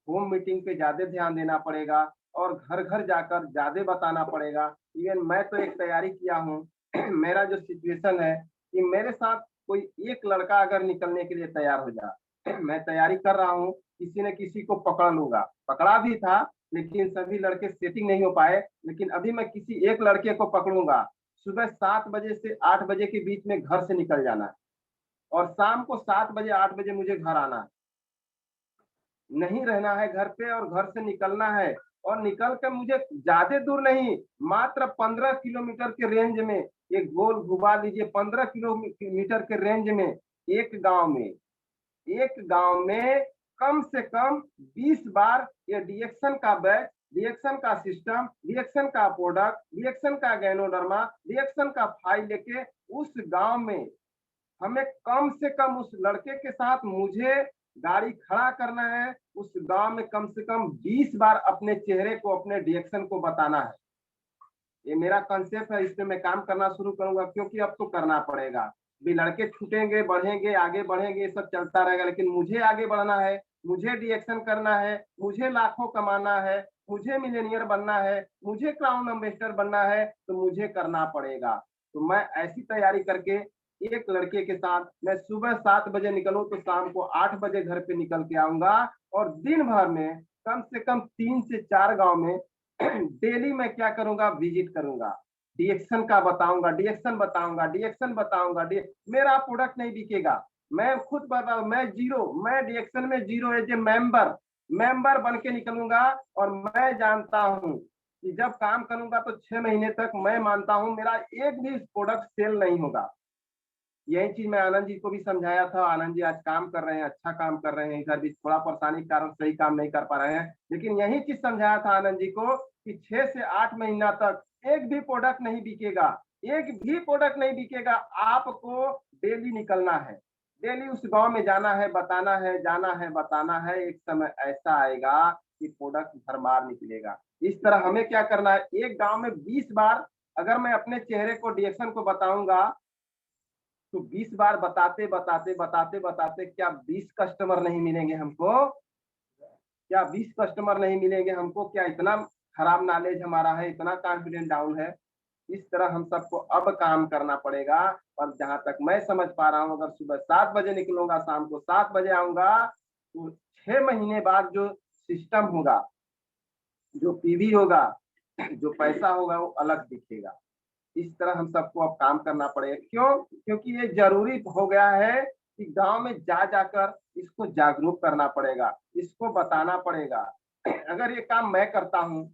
होम मीटिंग पे ज्यादा ध्यान देना पड़ेगा, और घर घर जाकर ज्यादा बताना पड़ेगा। इवन मैं तो एक तैयारी किया हूँ। मेरा जो सिचुएशन है कि मेरे साथ कोई एक लड़का अगर निकलने के लिए तैयार हो जाए, मैं तैयारी कर रहा हूँ, किसी न किसी को पकड़ लूंगा। पकड़ा भी था, लेकिन सभी लड़के सेटिंग नहीं हो पाए। लेकिन अभी मैं किसी एक लड़के को पकड़ूंगा। सुबह 7 बजे से 8 बजे के बीच में घर से निकल जाना है, और शाम को 7 बजे 8 बजे मुझे घर आना है। नहीं रहना है घर पे, और घर से निकलना है। और निकल कर मुझे ज्यादा दूर नहीं, मात्र 15 किलोमीटर के रेंज में, एक गोल घुमा लीजिए, 15 किलोमीटर के रेंज में एक गांव में कम से कम 20 बार ये डिएक्शन का बैच, डिएक्शन का सिस्टम, डिएक्शन का प्रोडक्ट, डिएक्शन का गैनोडर्मा, डिएक्शन का फाइल लेके उस गांव में हमें कम से कम उस लड़के के साथ मुझे गाड़ी खड़ा करना है। उस गांव में कम से कम 20 बार अपने चेहरे को, अपने डिएक्शन को बताना है। ये मेरा कंसेप्ट है, इसमें मैं काम करना शुरू करूंगा, क्योंकि अब तो करना पड़ेगा। भी लड़के छूटेंगे, बढ़ेंगे, आगे बढ़ेंगे, ये सब चलता रहेगा, लेकिन मुझे आगे बढ़ना है, मुझे डिएक्शन करना है, मुझे लाखों कमाना है, मुझे मिलियनियर बनना है, मुझे क्राउन एम्बेसडर बनना है, तो मुझे करना पड़ेगा। तो मैं ऐसी तैयारी करके एक लड़के के साथ मैं सुबह 7 बजे निकलूं तो शाम को 8 बजे घर पे निकल के आऊंगा, और दिन भर में कम से कम 3 से 4 गांव में डेली मैं क्या करूंगा, विजिट करूंगा, डिएक्शन का बताऊंगा, डिएक्शन बताऊंगा, डिएक्शन बताऊंगा। मेरा प्रोडक्ट नहीं बिकेगा, मैं खुद बताऊं, मैं जीरो, मैं डिएक्शन में जीरो एज ए मेंबर बन के निकलूंगा। और मैं जानता हूं कि जब काम करूंगा तो 6 महीने तक मैं मानता हूं मेरा एक भी प्रोडक्ट सेल नहीं होगा। यही चीज मैं आनंद जी को भी समझाया था। आनंद जी आज काम कर रहे हैं, अच्छा काम कर रहे हैं, इधर भी थोड़ा परेशानी के कारण सही काम नहीं कर पा रहे हैं, लेकिन यही चीज समझाया था आनंद जी को कि 6 से 8 महीना तक एक भी प्रोडक्ट नहीं बिकेगा, एक भी प्रोडक्ट नहीं बिकेगा। आपको डेली निकलना है, डेली उस गांव में जाना है, बताना है, जाना है, बताना है। एक समय ऐसा आएगा कि प्रोडक्ट भरमार निकलेगा। इस तरह हमें क्या करना है, एक गांव में 20 बार अगर मैं अपने चेहरे को, डिएक्शन को बताऊंगा, तो 20 बार बताते बताते बताते बताते क्या 20 कस्टमर नहीं मिलेंगे हमको? क्या 20 कस्टमर नहीं मिलेंगे हमको? क्या इतना खराब नॉलेज हमारा है, इतना कॉन्फिडेंस डाउन है? इस तरह हम सबको अब काम करना पड़ेगा। और जहां तक मैं समझ पा रहा हूँ, अगर सुबह 7 बजे निकलूंगा, शाम को 7 बजे आऊंगा, तो 6 महीने बाद जो सिस्टम होगा, जो पीवी होगा, जो पैसा होगा, वो अलग दिखेगा। इस तरह हम सबको अब काम करना पड़ेगा। क्यों? क्योंकि ये जरूरी हो गया है कि गांव में जा जाकर इसको जागरूक करना पड़ेगा, इसको बताना पड़ेगा। अगर ये काम मैं करता हूँ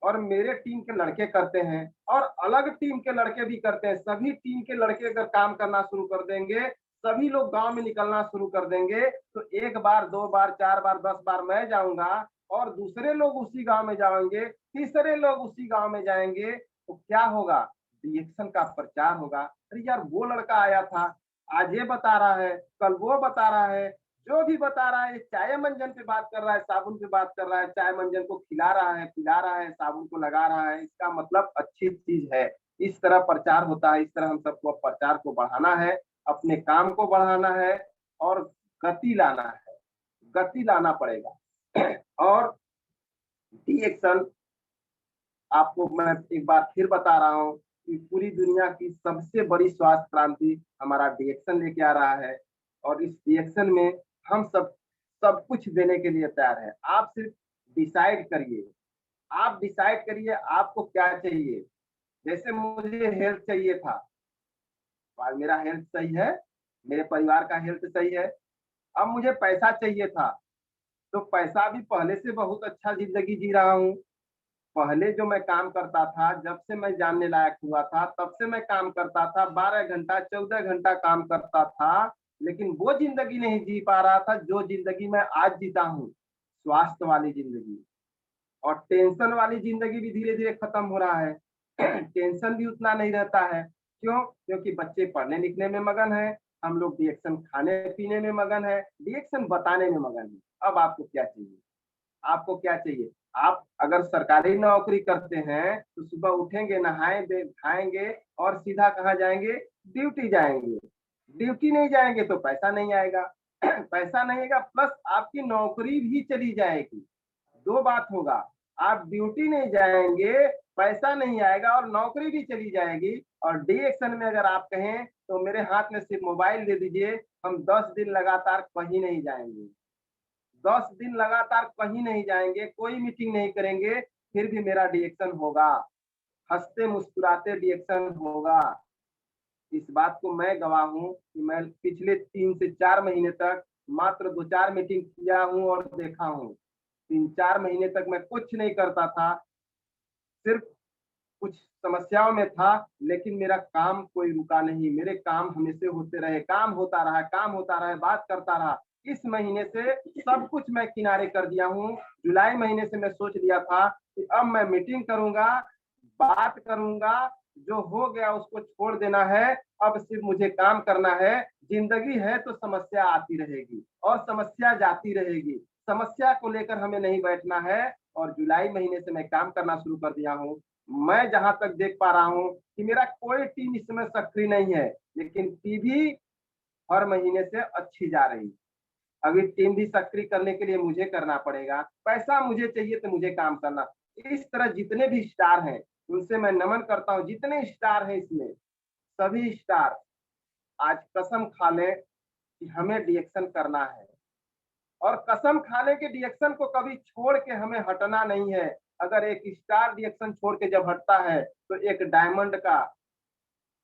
और मेरे टीम के लड़के करते हैं और अलग टीम के लड़के भी करते हैं, सभी टीम के लड़के अगर काम करना शुरू कर देंगे, सभी लोग गांव में निकलना शुरू कर देंगे, तो 1 बार 2 बार 4 बार 10 बार मैं जाऊंगा, और दूसरे लोग उसी गांव में जाएंगे, तीसरे लोग उसी गांव में जाएंगे, तो क्या होगा, रिएक्शन का प्रचार होगा। अरे यार वो लड़का आया था, आज ये बता रहा है, कल वो बता रहा है, जो भी बता रहा है, चाय मंजन पे बात कर रहा है, साबुन पे बात कर रहा है, चाय मंजन को खिला रहा है, पिला रहा है, साबुन को लगा रहा है, इसका मतलब अच्छी चीज है। इस तरह प्रचार होता है। इस तरह हम सबको प्रचार को बढ़ाना है, अपने काम को बढ़ाना है और गति लाना है, गति लाना पड़ेगा। और रिएक्शन, आपको मैं एक बार फिर बता रहा हूँ कि पूरी दुनिया की सबसे बड़ी स्वास्थ्य क्रांति हमारा रिएक्शन लेके आ रहा है। और इस रिएक्शन में हम सब कुछ देने के लिए तैयार है। आप सिर्फ डिसाइड करिए, आप डिसाइड करिए आपको क्या चाहिए। जैसे मुझे हेल्थ चाहिए था, आज मेरा हेल्थ सही है, मेरे परिवार का हेल्थ सही है। अब मुझे पैसा चाहिए था, तो पैसा भी पहले से बहुत अच्छा जिंदगी जी रहा हूँ। पहले जो मैं काम करता था, जब से मैं जानने लायक हुआ था तब से मैं काम करता था, 12 घंटा 14 घंटा काम करता था, लेकिन वो जिंदगी नहीं जी पा रहा था जो जिंदगी मैं आज जीता हूँ, स्वास्थ्य वाली जिंदगी। और टेंशन वाली जिंदगी भी धीरे धीरे खत्म हो रहा है। टेंशन भी उतना नहीं रहता है। क्यों? क्योंकि बच्चे पढ़ने लिखने में मगन है, हम लोग रिएक्शन खाने पीने में मगन है, रिएक्शन बताने में मगन है। अब आपको क्या चाहिए? आपको क्या चाहिए? आप अगर सरकारी नौकरी करते हैं तो सुबह उठेंगे, नहाएंगे, खाएंगे और सीधा कहाँ जाएंगे? ड्यूटी जाएंगे। ड्यूटी नहीं जाएंगे तो पैसा नहीं आएगा। पैसा नहीं आएगा, प्लस आपकी नौकरी भी चली जाएगी। दो बात होगा, आप ड्यूटी नहीं जाएंगे, पैसा नहीं आएगा और नौकरी भी चली जाएगी। और डी एक्शन में अगर आप कहें तो मेरे हाथ में सिर्फ मोबाइल दे दीजिए, हम 10 दिन लगातार कहीं नहीं जाएंगे, 10 दिन लगातार कहीं नहीं जाएंगे, कोई मीटिंग नहीं करेंगे, फिर भी मेरा रिएक्शन होगा, हंसते मुस्कुराते रिएक्शन होगा। इस बात को मैं गवाह हूँ कि मैं पिछले 3 से 4 महीने तक मात्र 2-4 मीटिंग किया हूँ और देखा हूँ। 3-4 महीने तक मैं कुछ नहीं करता था, सिर्फ कुछ समस्याओं में था, लेकिन मेरा काम कोई रुका नहीं, मेरे काम हमेशा होते रहे, काम होता रहा, काम होता रहा, बात करता रहा। इस महीने से सब कुछ मैं किनारे कर दिया हूँ। जुलाई महीने से मैं सोच लिया था कि अब मैं मीटिंग करूंगा, बात करूंगा, जो हो गया उसको छोड़ देना है, अब सिर्फ मुझे काम करना है। जिंदगी है तो समस्या आती रहेगी और समस्या जाती रहेगी, समस्या को लेकर हमें नहीं बैठना है। और जुलाई महीने से मैं काम करना शुरू कर दिया हूँ। मैं जहां तक देख पा रहा हूँ कि मेरा कोई टीम इस समय सक्रिय नहीं है, लेकिन टीवी हर महीने से अच्छी जा रही। अभी टीम भी सक्रिय करने के लिए मुझे करना पड़ेगा, पैसा मुझे चाहिए तो मुझे काम करना। इस तरह जितने भी स्टार हैं उनसे मैं नमन करता हूँ, जितने स्टार हैं इसमें सभी स्टार आज कसम खा लें कि हमें रिएक्शन करना है। और कसम खाने के रिएक्शन को कभी छोड़ के हमें हटना नहीं है। अगर एक स्टार रिएक्शन छोड़ के जब हटता है तो एक डायमंड का,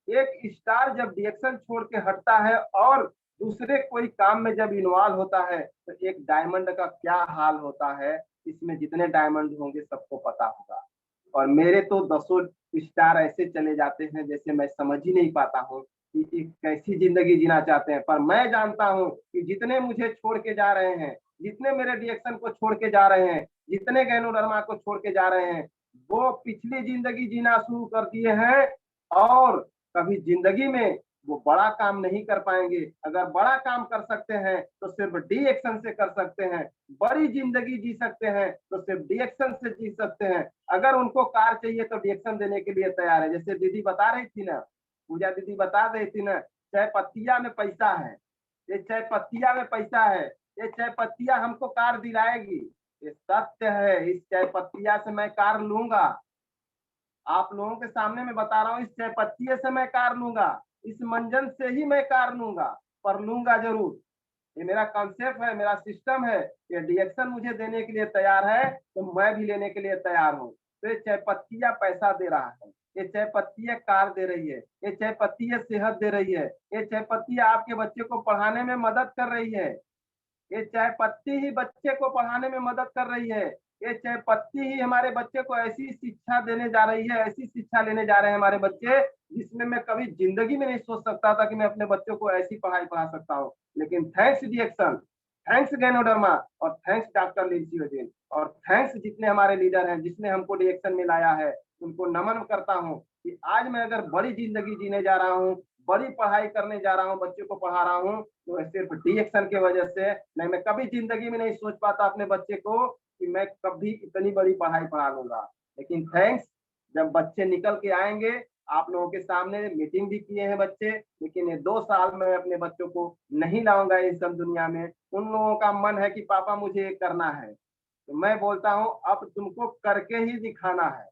एक स्टार जब रिएक्शन छोड़ के हटता है और दूसरे कोई काम में जब इन्वॉल्व होता है तो एक डायमंड का क्या हाल होता है, इसमें जितने डायमंड होंगे सबको पता होगा। और मेरे तो 10 स्टार ऐसे चले जाते हैं जैसे मैं समझ ही नहीं पाता हूँ कि एक कैसी जिंदगी जीना चाहते हैं। पर मैं जानता हूँ कि जितने मुझे छोड़ के जा रहे हैं, जितने मेरे रिएक्शन को छोड़ के जा रहे हैं, जितने गैनोडर्मा को छोड़ के जा रहे हैं, वो पिछली जिंदगी जीना शुरू कर दिए हैं और कभी जिंदगी में वो बड़ा काम नहीं कर पाएंगे। अगर बड़ा काम कर सकते हैं तो सिर्फ डी एक्शन से कर सकते हैं, बड़ी जिंदगी जी सकते हैं तो सिर्फ डी एक्शन से जी सकते हैं। अगर उनको कार चाहिए तो रिएक्शन देने के लिए तैयार है। जैसे दीदी बता रही थी ना, पूजा दीदी बता रही थी ना, चाय पत्तिया में पैसा है, ये चाय पत्तिया में पैसा है, ये चाय पत्तिया हमको कार दिलाएगी, ये सत्य है। इस चाय पत्तिया से मैं कार लूंगा, आप लोगों के सामने मैं बता रहा हूँ, इस चाय पत्तिये से मैं कार लूंगा, इस मंजन से ही मैं कार लूंगा, पर लूंगा जरूर। ये मेरा कॉन्सेप्ट है, मेरा सिस्टम है। ये रिएक्शन मुझे देने के लिए तैयार है तो मैं भी लेने के लिए तैयार हूँ। तो ये चाय पत्तिया पैसा दे रहा है, ये चाय पत्तिया कार दे रही है, ये चाय पत्तिया सेहत दे रही है, ये चाय पत्तिया आपके बच्चे को पढ़ाने में मदद कर रही है, ये चाय पत्ती ही बच्चे को पढ़ाने में मदद कर रही है, ये चाय पत्ती ही हमारे बच्चे को ऐसी शिक्षा देने जा रही है, ऐसी शिक्षा लेने जा रहे हैं हमारे बच्चे, जिसमें मैं कभी जिंदगी में नहीं सोच सकता था कि मैं अपने बच्चों को ऐसी पढ़ाई पढ़ा सकता हूँ। लेकिन थैंक्स रिएक्शन, थैंक्स गैनोडर्मा और थैंक्स डॉक्टर लिंसियोजिन और थैंक्स जितने हमारे लीडर हैं जिसने हमको डीएक्शन में लाया है, उनको नमन करता हूँ कि आज मैं अगर बड़ी जिंदगी जीने जा रहा हूँ, बड़ी पढ़ाई करने जा रहा हूँ, बच्चों को पढ़ा रहा हूँ, तो सिर्फ डीएक्शन की वजह से। नहीं, मैं कभी जिंदगी में नहीं सोच पाता अपने बच्चे को कि मैं कभी इतनी बड़ी पढ़ाई पढ़ा लूंगा। लेकिन थैंक्स, जब बच्चे निकल के आएंगे, आप लोगों के सामने मीटिंग भी किए हैं बच्चे, लेकिन ये 2 साल में अपने बच्चों को नहीं लाऊंगा इस सब दुनिया में। उन लोगों का मन है कि पापा मुझे ये करना है, तो मैं बोलता हूँ अब तुमको करके ही दिखाना है।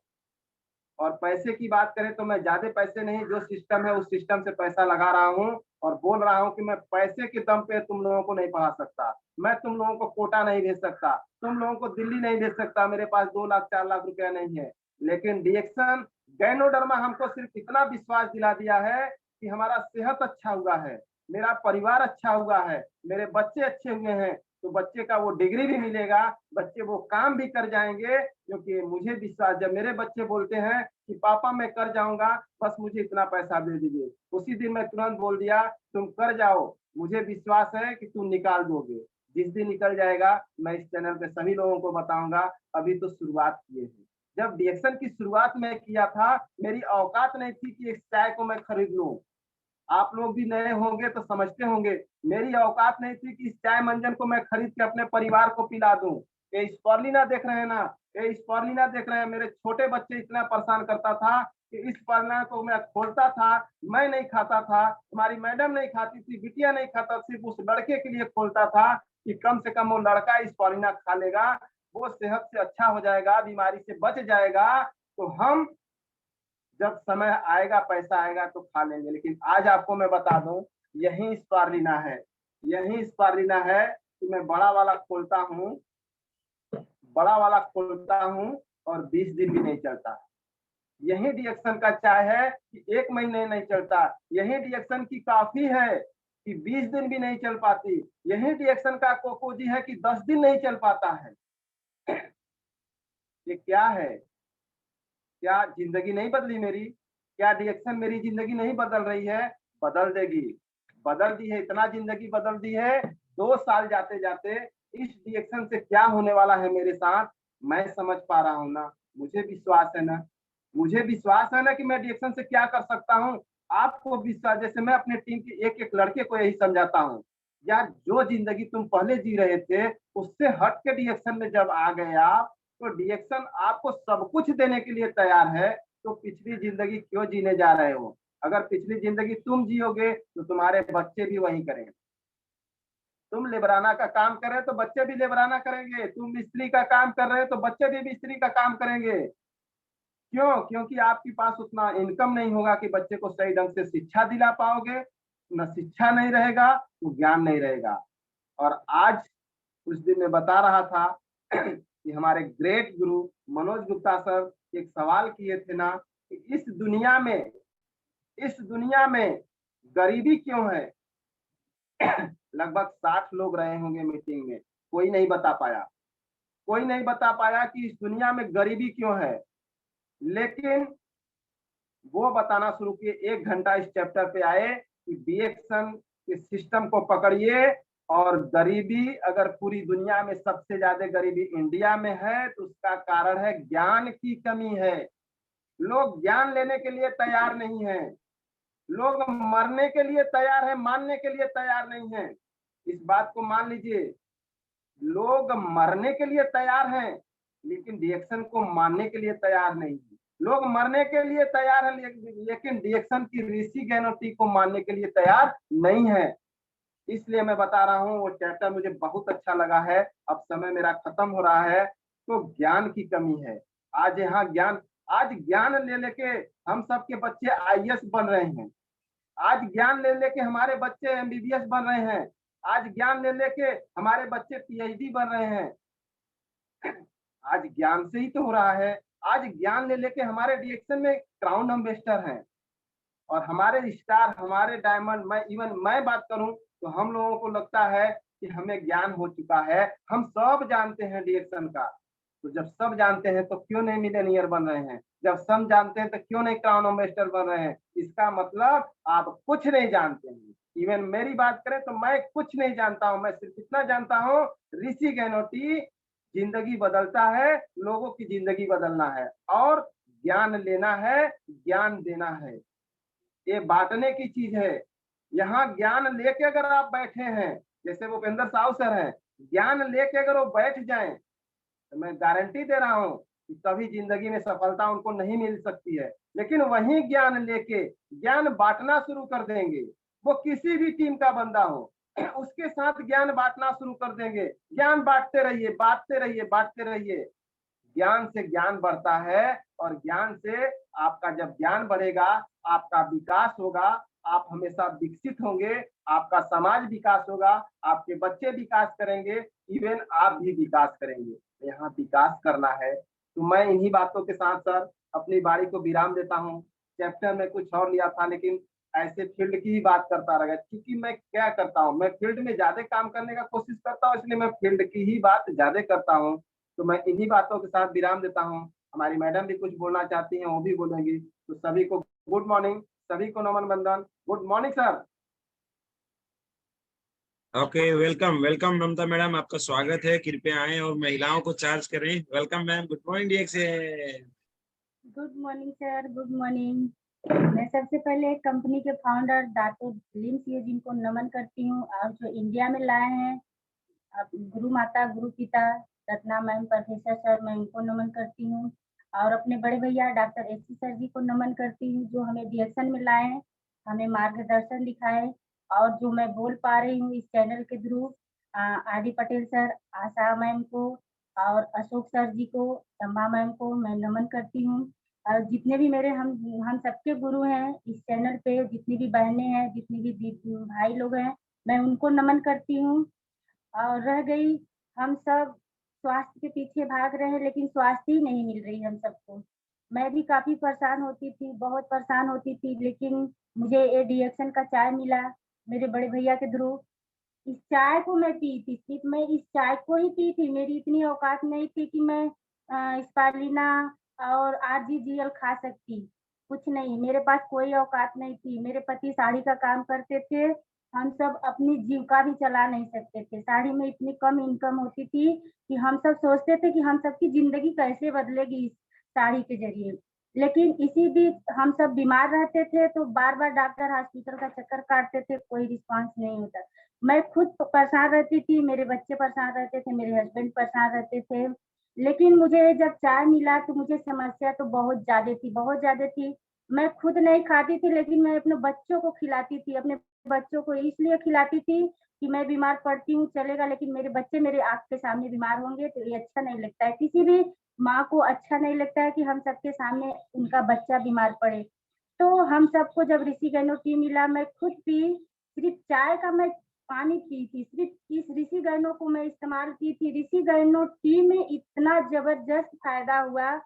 और पैसे की बात करें तो मैं ज्यादा पैसे नहीं, जो सिस्टम है उस सिस्टम से पैसा लगा रहा हूँ और बोल रहा हूँ कि मैं पैसे के दम पे तुम लोगों को नहीं पढ़ा सकता, मैं तुम लोगों को कोटा नहीं भेज सकता, तुम लोगों को दिल्ली नहीं भेज सकता, मेरे पास 2 लाख 4 लाख रुपया नहीं है। लेकिन डीएक्शन गैनोडर्मा हमको सिर्फ इतना विश्वास दिला दिया है कि हमारा सेहत अच्छा हुआ है, मेरा परिवार अच्छा हुआ है, मेरे बच्चे अच्छे हुए हैं, तो बच्चे का वो डिग्री भी मिलेगा, बच्चे वो काम भी कर जाएंगे। क्योंकि मुझे विश्वास, जब मेरे बच्चे बोलते हैं कि पापा मैं कर जाऊंगा, बस मुझे इतना पैसा दे दीजिए, उसी दिन मैं तुरंत बोल दिया तुम कर जाओ, मुझे विश्वास है कि तुम निकाल दोगे। जिस दिन निकल जाएगा मैं इस चैनल पे सभी लोगों को बताऊंगा। अभी तो शुरुआत किए हैं। जब डीएक्शन की शुरुआत में किया था, मेरी औकात नहीं थी कि एक चाय को मैं खरीद लूं। आप लोग भी नए होंगे तो समझते होंगे, मेरी औकात नहीं थी कि इस चाय मंजन को मैं खरीद के अपने परिवार को पिला दूं। ये स्पर्लिना देख रहे हैं ना, ये स्पर्लिना देख रहे हैं, मेरे छोटे बच्चे इतना परेशान करता था कि इस स्पर्लिना को मैं खोलता था, मैं नहीं खाता था, हमारी मैडम नहीं खाती थी, बिटिया नहीं खाता, सिर्फ उस लड़के के लिए खोलता था कि कम से कम वो लड़का स्पर्लिना खा लेगा, वो सेहत से अच्छा हो जाएगा, बीमारी से बच जाएगा, तो हम जब समय आएगा पैसा आएगा तो खा लेंगे। लेकिन आज आपको मैं बता दूं, यही स्पारुलिना है, यही स्पारुलिना है कि मैं बड़ा वाला खोलता हूँ, बड़ा वाला खोलता हूँ और 20 दिन भी नहीं चलता। यही डीएक्शन का चाय है कि 1 महीने नहीं चलता। यही डीएक्शन की कॉफी है कि 20 दिन भी नहीं चल पाती। यही डीएक्शन का कोकोजी है कि 10 दिन नहीं चल पाता है। ये क्या है? क्या जिंदगी नहीं बदली मेरी? क्या डीएक्शन मेरी जिंदगी नहीं बदल रही है? बदल देगी, बदल दी है, इतना जिंदगी बदल दी है। 2 साल जाते जाते इस डीएक्शन से क्या होने वाला है मेरे साथ, मैं समझ पा रहा हूँ ना। मुझे विश्वास है ना, मुझे विश्वास है ना कि मैं डीएक्शन से क्या कर सकता हूँ। आपको विश्वास, जैसे मैं अपने टीम के एक एक लड़के को यही समझाता हूँ, यार जो जिंदगी तुम पहले जी रहे थे उससे हट के डीएक्शन में जब आ गए आप, तो डीएक्शन आपको सब कुछ देने के लिए तैयार है। तो पिछली जिंदगी क्यों जीने जा रहे हो? अगर पिछली जिंदगी तुम जियोगे तो तुम्हारे बच्चे भी वही करेंगे। तुम लेबराना का काम कर रहे हो तो बच्चे भी लेबराना करेंगे, तुम मिस्त्री का काम कर रहे हो तो बच्चे भी मिस्त्री का काम करेंगे। क्यों? क्योंकि आपके पास उतना इनकम नहीं होगा कि बच्चे को सही ढंग से शिक्षा दिला पाओगे। न शिक्षा नहीं रहेगा तो ज्ञान नहीं रहेगा। और आज उस दिन मैं बता रहा था कि हमारे ग्रेट गुरु मनोज गुप्ता सर एक सवाल किए थे ना कि इस दुनिया में गरीबी क्यों है। लगभग 60 लोग रहे होंगे मीटिंग में, कोई नहीं बता पाया, कोई नहीं बता पाया कि इस दुनिया में गरीबी क्यों है। लेकिन वो बताना शुरू किए, 1 घंटा इस चैप्टर पे आए कि डीएक्शन के सिस्टम को पकड़िए। और गरीबी, अगर पूरी दुनिया में सबसे ज्यादा गरीबी इंडिया में है तो उसका कारण है ज्ञान की कमी है। लोग ज्ञान लेने के लिए तैयार नहीं है, लोग मरने के लिए तैयार है, मानने के लिए तैयार नहीं है। इस बात को मान लीजिए, लोग मरने के लिए तैयार हैं लेकिन डीएक्शन को मानने के लिए तैयार नहीं है। लोग मरने के लिए तैयार है लेकिन डीएक्शन की ऋषि ज्ञानोटी को मानने के लिए तैयार नहीं है। इसलिए मैं बता रहा हूँ, वो चैप्टर मुझे बहुत अच्छा लगा है। अब समय मेरा खत्म हो रहा है, तो ज्ञान की कमी है। आज यहाँ ज्ञान, आज ज्ञान ले लेके हम सबके बच्चे आईएएस बन रहे हैं। आज ज्ञान ले लेके हमारे बच्चे एमबीबीएस बन रहे हैं। आज ज्ञान ले लेके हमारे बच्चे पीएचडी बन रहे हैं। आज ज्ञान से ही तो हो रहा है। आज ज्ञान ले लेके हमारे डीएक्शन में क्राउन एम्बेसडर हैं और हमारे स्टार, हमारे डायमंड, मैं बात करूं तो हम लोगों को लगता है कि हमें ज्ञान हो चुका है, हम सब जानते हैं डीएक्शन का। तो जब सब जानते हैं तो क्यों नहीं मिलेनियर बन रहे हैं? जब सब जानते हैं तो क्यों नहीं क्राउन एम्बेसडर बन रहे हैं? इसका मतलब आप कुछ नहीं जानते हैं। इवन मेरी बात करें तो मैं कुछ नहीं जानता हूं, मैं सिर्फ इतना जानता हूं, ऋषि गहनोटी जिंदगी बदलता है, लोगों की जिंदगी बदलना है और ज्ञान लेना है, ज्ञान देना है, ये बांटने की चीज है। यहाँ ज्ञान लेके अगर आप बैठे हैं, जैसे भूपेंद्र साहू सर हैं, ज्ञान लेके अगर वो बैठ जाएं तो मैं गारंटी दे रहा हूं कि कभी जिंदगी में सफलता उनको नहीं मिल सकती है। लेकिन वही ज्ञान लेके ज्ञान बांटना शुरू कर देंगे, वो किसी भी टीम का बंदा हो उसके साथ ज्ञान बांटना शुरू कर देंगे। ज्ञान बांटते रहिए, बांटते रहिए, बांटते रहिए, ज्ञान से ज्ञान बढ़ता है और ज्ञान से आपका जब ज्ञान बढ़ेगा आपका विकास होगा, आप हमेशा विकसित होंगे, आपका समाज विकास होगा, आपके बच्चे विकास करेंगे, इवन आप भी विकास करेंगे। यहाँ विकास करना है तो मैं इन्हीं बातों के साथ सर अपनी बारी को विराम देता हूँ। चैप्टर में कुछ और लिया था लेकिन ऐसे फील्ड की ही बात करता रह गया, क्योंकि मैं क्या करता हूँ, मैं फील्ड में ज्यादा काम करने का कोशिश करता हूँ, इसलिए मैं फील्ड की ही बात ज्यादा करता हूँ। तो मैं इन्हीं बातों के साथ विराम देता हूँ। हमारी मैडम भी कुछ बोलना चाहती हैं, वो भी बोलेंगी। तो सभी को गुड मॉर्निंग, सभी को नमन बंदन। Good morning sir. Okay, welcome welcome Mamta madam, आपका स्वागत है। कृपया आए और महिलाओं को चार्ज करें। वेलकम मैम, गुड मॉर्निंग डीएक्स से। Good morning sir, good morning. मैं सबसे पहले कंपनी के फाउंडर दातो लीम सिंह जिनको नमन करती हूँ और जो इंडिया में लाए हैं गुरु माता गुरु पिता रत्ना मैम, प्रोफेसर सर, मैं उनको नमन करती हूँ और अपने बड़े भैया डॉक्टर एससी सर जी को नमन करती हूँ जो हमें डिरेक्शन में लाए हैं, हमें मार्गदर्शन दिखाए। और जो मैं बोल पा रही हूँ इस चैनल के थ्रू, आदि पटेल सर, आशा मैम को और अशोक सर जी को, चंबा मैम को मैं नमन करती हूँ। और जितने भी मेरे हम सबके गुरु हैं इस चैनल पे, जितनी भी बहनें हैं, जितनी भी भाई लोग हैं, मैं उनको नमन करती हूँ। और रह गई, हम सब स्वास्थ्य के पीछे भाग रहे हैं लेकिन स्वास्थ्य ही नहीं मिल रही हम सबको। मैं भी काफी परेशान होती थी, बहुत परेशान होती थी, लेकिन मुझे ए डिएक्शन का चाय मिला मेरे बड़े भैया के थ्रू। इस चाय को मैं पी थी, सिर्फ मैं इस चाय को ही पी थी। मेरी इतनी औकात नहीं थी कि मैं स्पालिना और आरजीजीएल खा सकती, कुछ नहीं, मेरे पास कोई औकात नहीं थी। मेरे पति साड़ी का काम करते थे, हम सब अपनी जीविका भी चला नहीं सकते थे। साड़ी में इतनी कम इनकम होती थी कि हम सब सोचते थे कि हम सबकी जिंदगी कैसे बदलेगी इस साड़ी के जरिए। लेकिन इसी बीच हम सब बीमार रहते थे तो बार बार डॉक्टर हॉस्पिटल का चक्कर काटते थे, कोई रिस्पांस नहीं होता। मैं खुद परेशान रहती थी, मेरे बच्चे परेशान रहते थे, मेरे हस्बैंड परेशान रहते थे। लेकिन मुझे जब चाय मिला तो मुझे समस्या तो बहुत ज्यादा थी, बहुत ज्यादा थी। मैं खुद नहीं खाती थी लेकिन मैं अपने बच्चों को खिलाती थी। अपने बच्चों को इसलिए खिलाती थी कि मैं बीमार पड़ती हूँ चलेगा, लेकिन मेरे बच्चे मेरे आँख के सामने बीमार होंगे तो ये अच्छा नहीं लगता है। किसी भी माँ को अच्छा नहीं लगता है कि हम सबके सामने उनका बच्चा बीमार पड़े। तो हम सबको जब ऋषि गैनो टी मिला, मैं खुद पी, सिर्फ चाय का मैं पानी पी थी, सिर्फ इस ऋषि गैनो को मैं इस्तेमाल की थी। ऋषि गैनो टी में इतना जबरदस्त फायदा हुआ,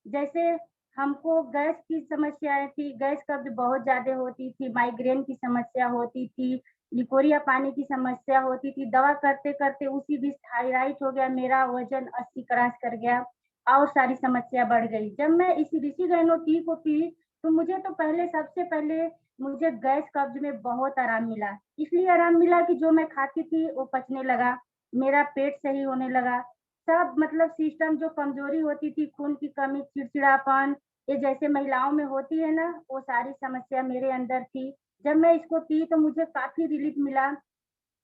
जैसे हमको गैस की समस्याएं थी, गैस कब्ज बहुत ज्यादा होती थी, माइग्रेन की समस्या होती थी, लिकोरिया पानी की समस्या होती थी। दवा करते करते उसी बीच थायराइड हो गया, मेरा वजन 80 क्रॉस कर गया और सारी समस्या बढ़ गई। जब मैं इस ऋषि गैनो टी को पी तो मुझे तो पहले, सबसे पहले मुझे गैस कब्ज में बहुत आराम मिला। इसलिए आराम मिला कि जो मैं खाती थी वो पचने लगा, मेरा पेट सही होने लगा। सब मतलब सिस्टम जो कमजोरी होती थी, खून की कमी, चिड़चिड़ापन, ये जैसे महिलाओं में होती है ना, वो सारी समस्या मेरे अंदर थी। जब मैं इसको पी तो मुझे काफी रिलीफ मिला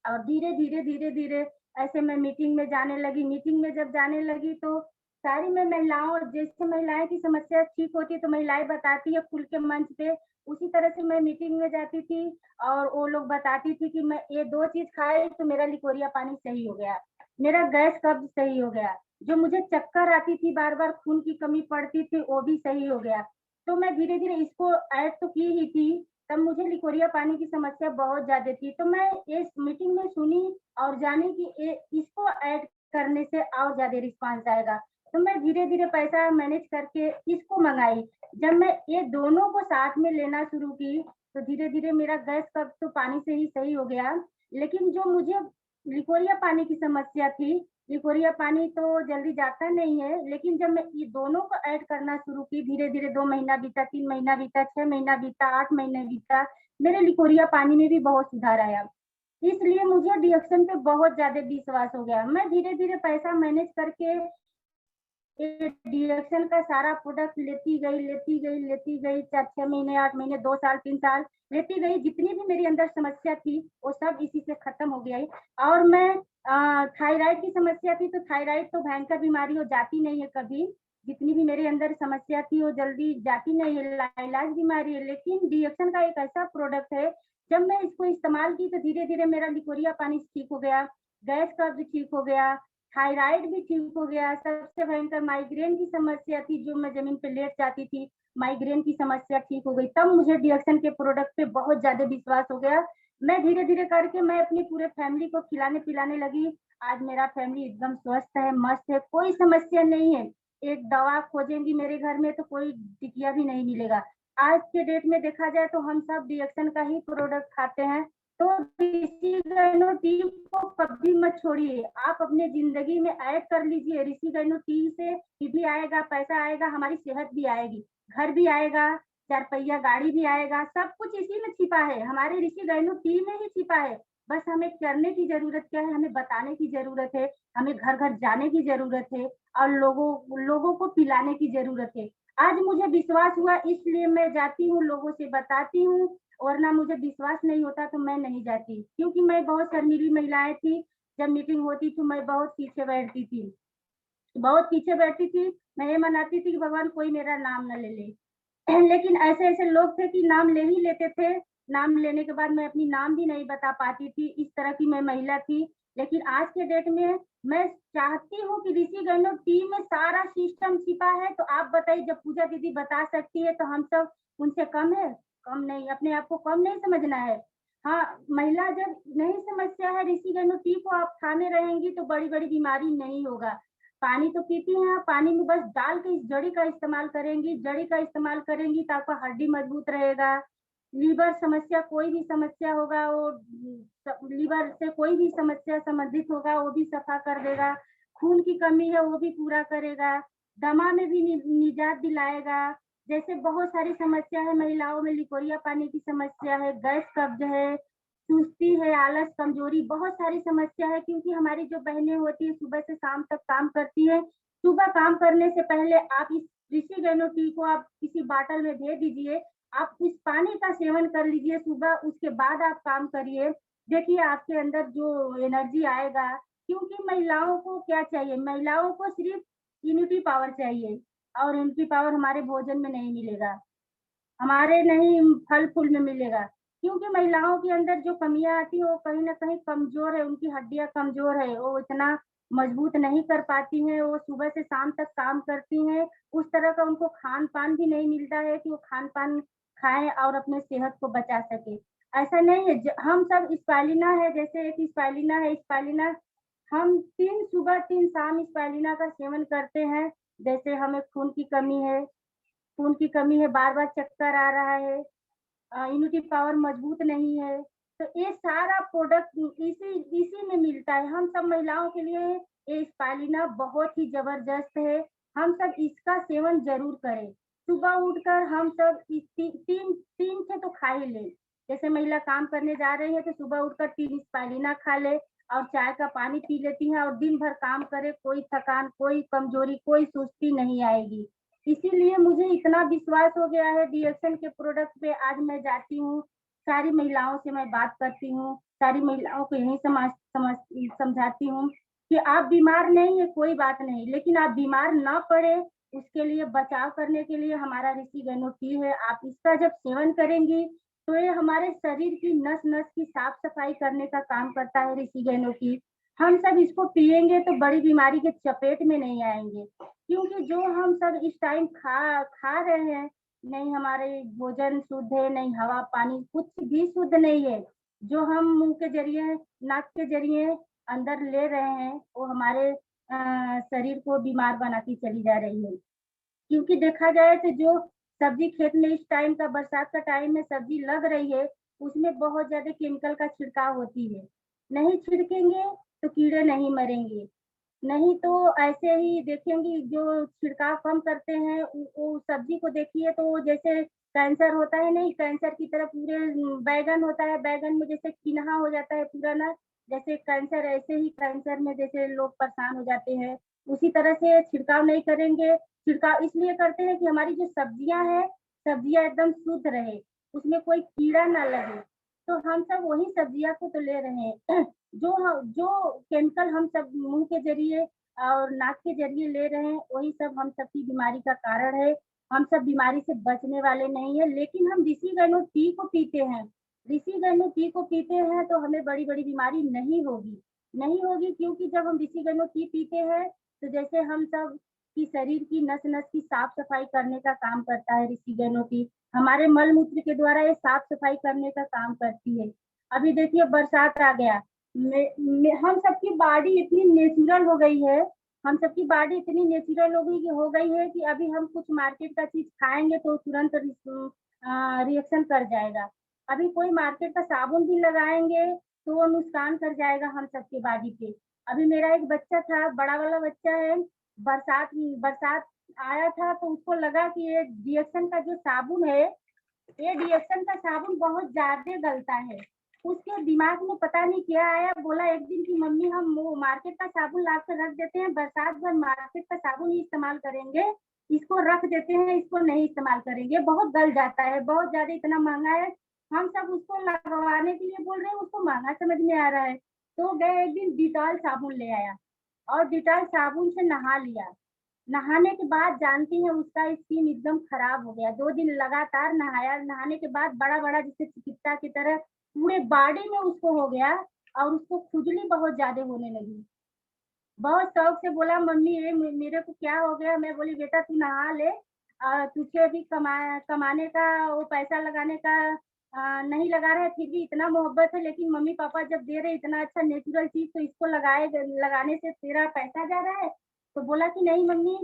और धीरे धीरे धीरे धीरे ऐसे मैं मीटिंग में जाने लगी। मीटिंग में जब जाने लगी तो सारी में महिलाओं, जैसे महिलाएं की समस्या ठीक होती है तो महिलाएं बताती है खुल के मंच पे, उसी तरह से मैं मीटिंग में जाती थी और वो लोग बताती थी कि मैं ये 2 चीज खाई तो मेरा लिकोरिया पानी सही हो गया, मेरा गैस कब्ज सही हो गया, जो मुझे चक्कर आती थी, बार बार खून की कमी पड़ती थी, वो भी सही हो गया। तो मैं धीरे धीरे इसको ऐड तो की ही थी, तब मुझे लिकोरिया पानी की समस्या बहुत ज्यादा थी। तो मैं इस मीटिंग में सुनी और जानी कि इसको ऐड करने से और ज्यादा रिस्पांस आएगा। तो मैं धीरे धीरे पैसा मैनेज करके इसको मंगाई। जब मैं ये दोनों को साथ में लेना शुरू की तो धीरे धीरे मेरा गैस कब्ज तो पानी से ही सही हो गया। लेकिन जो मुझे लिकोरिया पानी की समस्या थी, लिकोरिया पानी तो जल्दी जाता नहीं है, लेकिन जब मैं ये दोनों को ऐड करना शुरू की, धीरे धीरे 2 महीना बीता, 3 महीना बीता, 6 महीना बीता, 8 महीने बीता, मेरे लिकोरिया पानी में भी बहुत सुधार आया। इसलिए मुझे डिएक्शन पे बहुत ज्यादा विश्वास हो गया। मैं धीरे धीरे पैसा मैनेज करके डिएक्शन का सारा प्रोडक्ट लेती गई 4-6 महीने, 8 महीने, 2 साल, 3 साल लेती गई। जितनी भी मेरे अंदर समस्या थी वो सब इसी से खत्म हो गई। और मैं थायराइड की समस्या थी, तो थायराइड तो भयंकर बीमारी हो, जाती नहीं है कभी। जितनी भी मेरे अंदर समस्या थी वो जल्दी जाती नहीं है, लाइलाज बीमारी है। लेकिन डिएक्शन का एक ऐसा प्रोडक्ट है, जब मैं इसको इस्तेमाल की तो धीरे धीरे मेरा लिकोरिया पानी ठीक हो गया, गैस कब्ज ठीक हो गया, थायराइड भी ठीक हो गया। सबसे भयंकर माइग्रेन की समस्या थी, जो मैं जमीन पे लेट जाती थी, माइग्रेन की समस्या ठीक हो गई। तब मुझे डिएक्शन के प्रोडक्ट पे बहुत ज्यादा विश्वास हो गया। मैं धीरे धीरे करके मैं अपनी पूरे फैमिली को खिलाने पिलाने लगी। आज मेरा फैमिली एकदम स्वस्थ है, मस्त है, कोई समस्या नहीं है। एक दवा खोजेंगी मेरे घर में तो कोई टिकिया भी नहीं मिलेगा। आज के डेट में देखा जाए तो हम सब डिएक्शन का ही प्रोडक्ट खाते हैं। तो ऋषि गैनो टी को कभी मत छोड़िए, आप अपने जिंदगी में ऐड कर लीजिए। ऋषि गैनो टी से भी आएगा, पैसा आएगा, हमारी सेहत भी आएगी, घर भी आएगा, 4 पहिया गाड़ी भी आएगा। सब कुछ इसी में छिपा है, हमारे ऋषि गैनो टी में ही छिपा है। बस हमें करने की जरूरत क्या है, हमें बताने की जरूरत है, हमें घर घर जाने की जरूरत है और लोगों को पिलाने की जरूरत है। आज मुझे विश्वास हुआ, इसलिए मैं जाती हूँ, लोगों से बताती हूँ। वरना मुझे विश्वास नहीं होता तो मैं नहीं जाती, क्योंकि मैं बहुत शर्मीली महिलाएं थी। जब मीटिंग होती तो मैं बहुत पीछे बैठती थी, बहुत पीछे बैठती थी। मैं ये मनाती थी कि भगवान कोई मेरा नाम न ले ले। लेकिन ऐसे ऐसे लोग थे कि नाम ले ही लेते थे। नाम लेने के बाद मैं अपनी नाम भी नहीं बता पाती थी, इस तरह की मैं महिला थी। लेकिन आज के डेट में मैं चाहती हूँ कि ऋषि गैनो टी में सारा सिस्टम छिपा है। तो आप बताइए, जब पूजा दीदी बता सकती है तो हम सब उनसे कम है? कम नहीं, अपने आप को कम नहीं समझना है। हाँ, महिला जब नहीं समस्या है, ऋषि गैनो टी को आप खाने रहेंगी तो बड़ी बड़ी बीमारी नहीं होगा। पानी तो पीती हैं, पानी में बस डाल के इस जड़ी का इस्तेमाल करेंगी, जड़ी का इस्तेमाल करेंगी तो आपका हड्डी मजबूत रहेगा। लीवर समस्या, कोई भी समस्या होगा वो लीवर से कोई भी समस्या संबंधित होगा वो भी सफा कर देगा। खून की कमी है वो भी पूरा करेगा। दमा में भी निजात दिलाएगा। जैसे बहुत सारी समस्या है महिलाओं में, लिकोरिया पानी की समस्या है, गैस कब्ज है, सुस्ती है, आलस, कमजोरी, बहुत सारी समस्या है। क्योंकि हमारी जो बहनें होती है सुबह से शाम तक काम करती है। सुबह काम करने से पहले आप इस ऋषि गैनो टी को आप किसी बाटल में दे दीजिए, आप इस पानी का सेवन कर लीजिए सुबह, उसके बाद आप काम करिए। देखिए आपके अंदर जो एनर्जी आएगा। क्योंकि महिलाओं को क्या चाहिए, महिलाओं को सिर्फ इम्यूनिटी पावर चाहिए, और इम्यूनिटी पावर हमारे भोजन में नहीं मिलेगा, हमारे नहीं फल फूल में मिलेगा। क्योंकि महिलाओं के अंदर जो कमियां आती है वो कहीं ना कहीं कमजोर है, उनकी हड्डियां कमजोर है, वो इतना मजबूत नहीं कर पाती हैं। वो सुबह से शाम तक काम करती हैं, उस तरह का उनको खान पान भी नहीं मिलता है कि वो खान पान खाएं और अपने सेहत को बचा सके। ऐसा नहीं है। हम सब स्पाइलिना है, जैसे एक स्पाइलिना है, स्पाइलिना हम 3 सुबह 3 शाम स्पाइलिना का सेवन करते हैं। जैसे हमें खून की कमी है, खून की कमी है, बार बार चक्कर आ रहा है, इम्यूनिटी पावर मजबूत नहीं है, तो ये सारा प्रोडक्ट इसी इसी में मिलता है। हम सब महिलाओं के लिए ये स्पाइलिना बहुत ही जबरदस्त है। हम सब इसका सेवन जरूर करें। सुबह उठकर हम सब तीन तीन से तो खा ही ले। जैसे महिला काम करने जा रही है तो सुबह उठकर 3 स्पाइलिना खा ले और चाय का पानी पी लेती है, और दिन भर काम करे, कोई थकान, कोई कमजोरी, कोई सुस्ती नहीं आएगी। इसीलिए मुझे इतना विश्वास हो गया है डिएक्शन के प्रोडक्ट पे। आज मैं जाती हूँ, सारी महिलाओं से मैं बात करती हूँ, सारी महिलाओं को यही समझाती हूँ कि आप बीमार नहीं है, कोई बात नहीं, लेकिन आप बीमार ना पड़े उसके लिए बचाव करने के लिए हमारा ऋषि गैनो टी है। आप इसका जब सेवन करेंगी तो ये हमारे शरीर की नस नस की साफ सफाई करने का काम करता है ऋषि गैनो टी। हम सब इसको पियेंगे तो बड़ी बीमारी के चपेट में नहीं आएंगे। क्योंकि जो हम सब इस टाइम खा रहे हैं, नहीं हमारे भोजन शुद्ध है, नहीं हवा पानी कुछ भी शुद्ध नहीं है। जो हम मुंह के जरिए, नाक के जरिए अंदर ले रहे हैं वो हमारे शरीर को बीमार बनाती चली जा रही है। क्योंकि देखा जाए तो जो सब्जी खेत में इस टाइम का, बरसात का टाइम में सब्जी लग रही है, उसमें बहुत ज्यादा केमिकल का छिड़काव होती है। नहीं छिड़केंगे तो कीड़े नहीं मरेंगे। नहीं तो ऐसे ही देखेंगी, जो छिड़काव कम करते हैं वो सब्जी को देखिए तो जैसे कैंसर होता है नहीं, कैंसर की तरह पूरे बैगन होता है, बैगन में जैसे किन्हा हो जाता है पूरा ना, जैसे कैंसर, ऐसे ही कैंसर में जैसे लोग परेशान हो जाते हैं, उसी तरह से छिड़काव नहीं करेंगे। छिड़काव इसलिए करते हैं कि हमारी जो सब्जियां है, सब्जियां एकदम शुद्ध रहे, उसमें कोई कीड़ा ना लगे। तो हम सब वही सब्जियां को तो ले रहे हैं जो केमिकल हम सब मुंह के जरिए और नाक के जरिए ले रहे हैं, वही सब हम सबकी बीमारी का कारण है। हम सब बीमारी से बचने वाले नहीं है, लेकिन हम ऋषि गनु टी को पीते हैं। ऋषि गनु टी को पीते हैं तो हमें बड़ी-बड़ी बीमारी नहीं होगी। नहीं होगी क्योंकि जब हम ऋषि गनु टी पीते हैं, तो जैसे हम सब की शरीर की नस-नस की साफ-सफाई करने का काम करता है ऋषि गनु टी। हमारे मल-मूत्र के द्वारा ये साफ-सफाई करने का काम करती है। अभी देखिए बरसात आ गया, हम सबकी बॉडी इतनी नेचुरल हो गई है, हम सबकी बॉडी इतनी नेचुरल हो गई है कि अभी हम कुछ मार्केट का चीज खाएंगे तो तुरंत रिएक्शन कर जाएगा। अभी कोई मार्केट का साबुन भी लगाएंगे तो वो नुकसान कर जाएगा हम सबके बॉडी पे। अभी मेरा एक बच्चा था, बड़ा वाला बच्चा है, बरसात बरसात आया था तो उसको लगा कि ये रिएक्शन का जो साबुन है, ये रिएक्शन का साबुन बहुत ज्यादा गलता है। उसके दिमाग में पता नहीं क्या आया, बोला एक दिन की मम्मी हम वो मार्केट का साबुन ला कर रख देते हैं, बरसात भर मार्केट का साबुन ही इस्तेमाल करेंगे, इसको रख देते हैं, इसको नहीं इस्तेमाल करेंगे, बहुत गल जाता है, बहुत ज्यादा इतना महंगा है। हम सब उसको लगवाने के लिए बोल रहे हैं, उसको महंगा समझ में आ रहा है। तो गए एक दिन डिटॉल साबुन ले आया और डिटॉल साबुन से नहा लिया। नहाने के बाद जानती हैं उसका स्किन एकदम खराब हो गया। 2 दिन लगातार नहाया, नहाने के बाद बड़ा-बड़ा जैसे चिकित्सा की तरह पूरे बॉडी में उसको हो गया और उसको खुजली बहुत ज़्यादा होने लगी। बहुत शौक से बोला मम्मी ये मेरे को क्या हो गया? मैं बोली बेटा तू नहा ले, तुझे अभी कमाने का वो पैसा लगाने का नहीं लगा रहा है, फिर भी इतना मोहब्बत है, लेकिन मम्मी पापा जब दे रहे इतना अच्छा नेचुरल चीज़ तो इसको लगाने से तेरा पैसा जा रहा है? तो बोला कि नहीं मम्मी,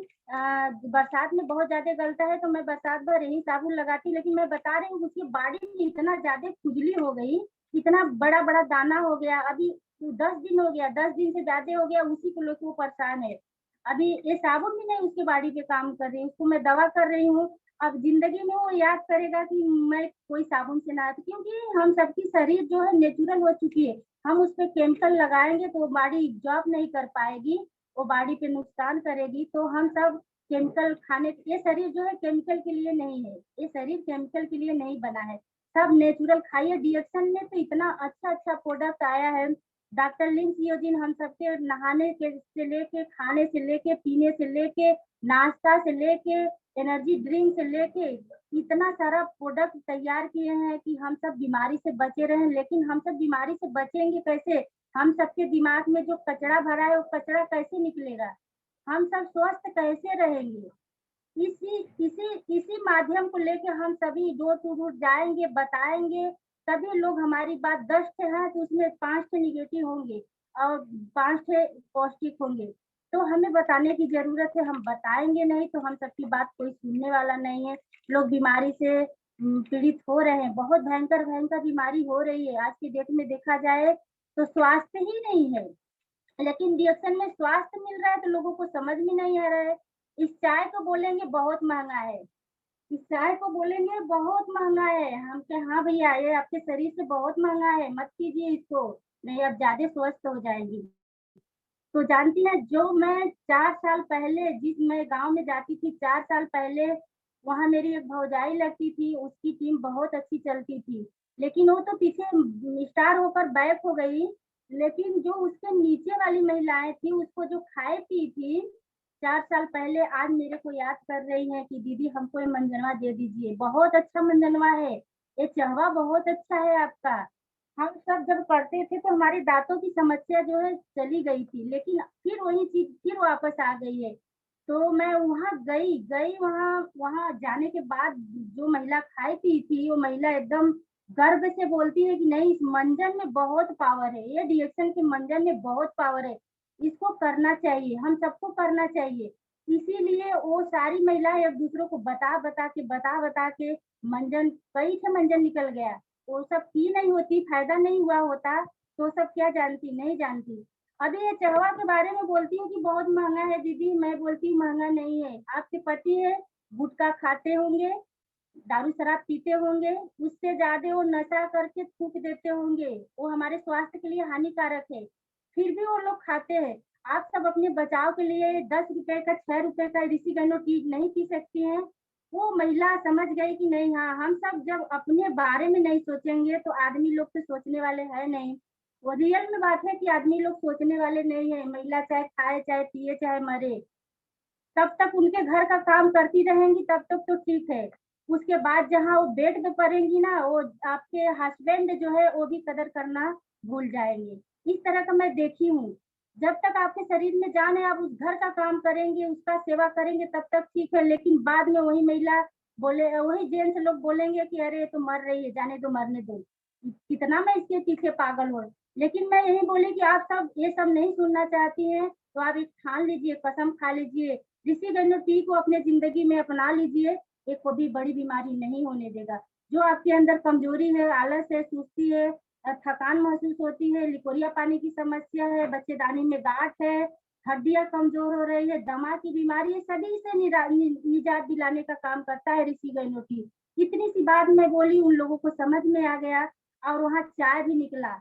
बरसात में बहुत ज़्यादा गलता है तो मैं बरसात भर यही साबुन लगाती, लेकिन मैं बता रही हूँ उसकी बॉडी में इतना ज़्यादा खुजली हो गई, इतना बड़ा-बड़ा दाना हो गया, अभी 10 दिन हो गया, 10 दिन से ज़्यादा हो गया, उसी को लेके वो परेशान है। अभी ये साबुन भी नहीं उसकी बॉडी पे काम कर रही, उसको मैं दवा कर रही हूँ। अब ज़िंदगी में वो याद करेगा कि मैं कोई साबुन से नहाती, क्योंकि हम सबकी शरीर जो है नेचुरल हो चुकी है। हम उसपे केमिकल लगाएँगे तो वो बॉडी जॉब नहीं कर पाएगी, वो बॉडी पे नुकसान करेगी। तो हम सब केमिकल खाने, ये शरीर जो है केमिकल के लिए नहीं है, ये शरीर केमिकल के लिए नहीं बना है। सब नेचुरल खाइए। डीएक्सन में तो इतना अच्छा-अच्छा प्रोडक्ट आया है। डॉक्टर लिंस योजिन हम सबके नहाने के से लेके, खाने से लेके, पीने से लेके, नाश्ता से लेके, एनर्जी ड्रिंक से लेके इतना सारा प्रोडक्ट तैयार किए हैं कि हम सब बीमारी से बचे रहें। लेकिन हम सब बीमारी से बचेंगे कैसे? हम सबके दिमाग में जो कचरा भरा है वो कचरा कैसे निकलेगा? हम सब स्वस्थ कैसे रहेंगे? इसी माध्यम को लेके हम सभी डोर टू डोर जाएँगे, बताएँगे, तभी लोग हमारी बात 10 ठे हैं तो उसमें 5 ठे नेगेटिव होंगे और 5 ठे पॉज़िटिव होंगे। तो हमें बताने की ज़रूरत है, हम बताएँगे नहीं तो हम सबकी बात कोई सुनने वाला नहीं है। लोग बीमारी से पीड़ित हो रहे हैं, बहुत भयंकर-भयंकर बीमारी हो रही है। आज की डेट में देखा जाए तो स्वास्थ्य ही नहीं है। लेकिन रिएक्शन में स्वास्थ्य मिल रहा है तो लोगों को समझ में नहीं आ रहा है। इस चाय को बोलेंगे बहुत महँगा है, इस चाय को बोलेंगे बहुत महँगा है। हम कहे हाँ भैया ये आपके शरीर से बहुत महँगा है, मत पीजिए इसको, नहीं आप ज़्यादा स्वस्थ हो जाएँगी। तो जानती हैं जो मैं 4 साल पहले जिस मैं गाँव में जाती थी 4 साल पहले, वहाँ मेरी एक भौजाई लगती थी, उसकी टीम बहुत अच्छी चलती थी। लेकिन वो तो पीछे स्टार होकर बैक हो गई, लेकिन जो उसके नीचे वाली महिलाएँ थी, उसको जो खाए-पी थी, 4 साल पहले आज मेरे को याद कर रही हैं कि दीदी हमको ये मंजनवा दे दीजिए, बहुत अच्छा मंजनवा है, ये कहवा बहुत अच्छा है आपका। हम सब जब करते थे तो हमारे दाँतों की समस्या जो है चली गई थी, लेकिन फिर वही चीज़ फिर वापस आ गई है। तो मैं वहाँ गई वहाँ वहाँ जाने के बाद जो महिला खाई-पी थी, वो महिला एकदम गर्व से बोलती है कि नहीं इस मंजन में बहुत पावर है, ये डिएक्शन के मंजन में बहुत पावर है, इसको करना चाहिए, हम सबको करना चाहिए। इसीलिए वो सारी महिलाएँ एक दूसरे को बता-बता के मंजन कई ठे मंजन निकल गया। वो सब पी नहीं होती, फ़ायदा नहीं हुआ होता, तो सब क्या जानती, नहीं जानती। अभी ये कहवा के बारे में बोलती हूँ कि बहुत महँगा है दीदी, मैं बोलती हूँ महँगा नहीं है। आपके पति है, गुटखा खाते होंगे, दारू शराब पीते होंगे, उससे ज्यादा वो नशा करके थूक देते होंगे, वो हमारे स्वास्थ्य के लिए हानिकारक है, फिर भी वो लोग खाते हैं। आप सब अपने बचाव के लिए 10 रुपए का 6 रुपए का ऋषिगणों टी नहीं पी सकती हैं। वो महिला समझ गई कि नहीं, हाँ हम सब जब अपने बारे में नहीं सोचेंगे तो आदमी लोग तो सोचने वाले है नहीं। वो रियल में बात है कि आदमी लोग सोचने वाले नहीं है। महिला चाहे खाए चाहे पिए चाहे मरे, तब तक उनके घर का काम करती रहेंगी, तब तक तो ठीक है। उसके बाद जहाँ वो बेड पे पड़ेंगी ना, वो आपके हस्बैंड जो है वो भी कदर करना भूल जाएंगे। इस तरह का मैं देखी हूँ। जब तक आपके शरीर में जान है, आप उस घर का काम करेंगे, उसका सेवा करेंगे, तब तक ठीक है। लेकिन बाद में वही महिला बोले, वही जेंट्स लोग बोलेंगे कि अरे ये तो मर रही है, जाने दो, मरने दो, कितना मैं इसके पीछे पागल हूँ। लेकिन मैं यही बोली कि आप सब ये सब नहीं सुनना चाहती हैं, तो आप एक ठान लीजिए, कसम खा लीजिए, ऋषिगणों टी को अपने जिंदगी में अपना लीजिए। एक कभी बड़ी बीमारी नहीं होने देगा। जो आपके अंदर कमजोरी है, आलस है, सुस्ती है, थकान महसूस होती है, लिकोरिया पानी की समस्या है, बच्चेदानी में गांठ है, हड्डियां कमजोर हो रही है, दमा की बीमारी है, सभी से निजात दिलाने का काम करता है ऋषिगणों टी। इतनी सी बात मैं बोली, उन लोगों को समझ में आ गया। और वहाँ चाय भी निकला,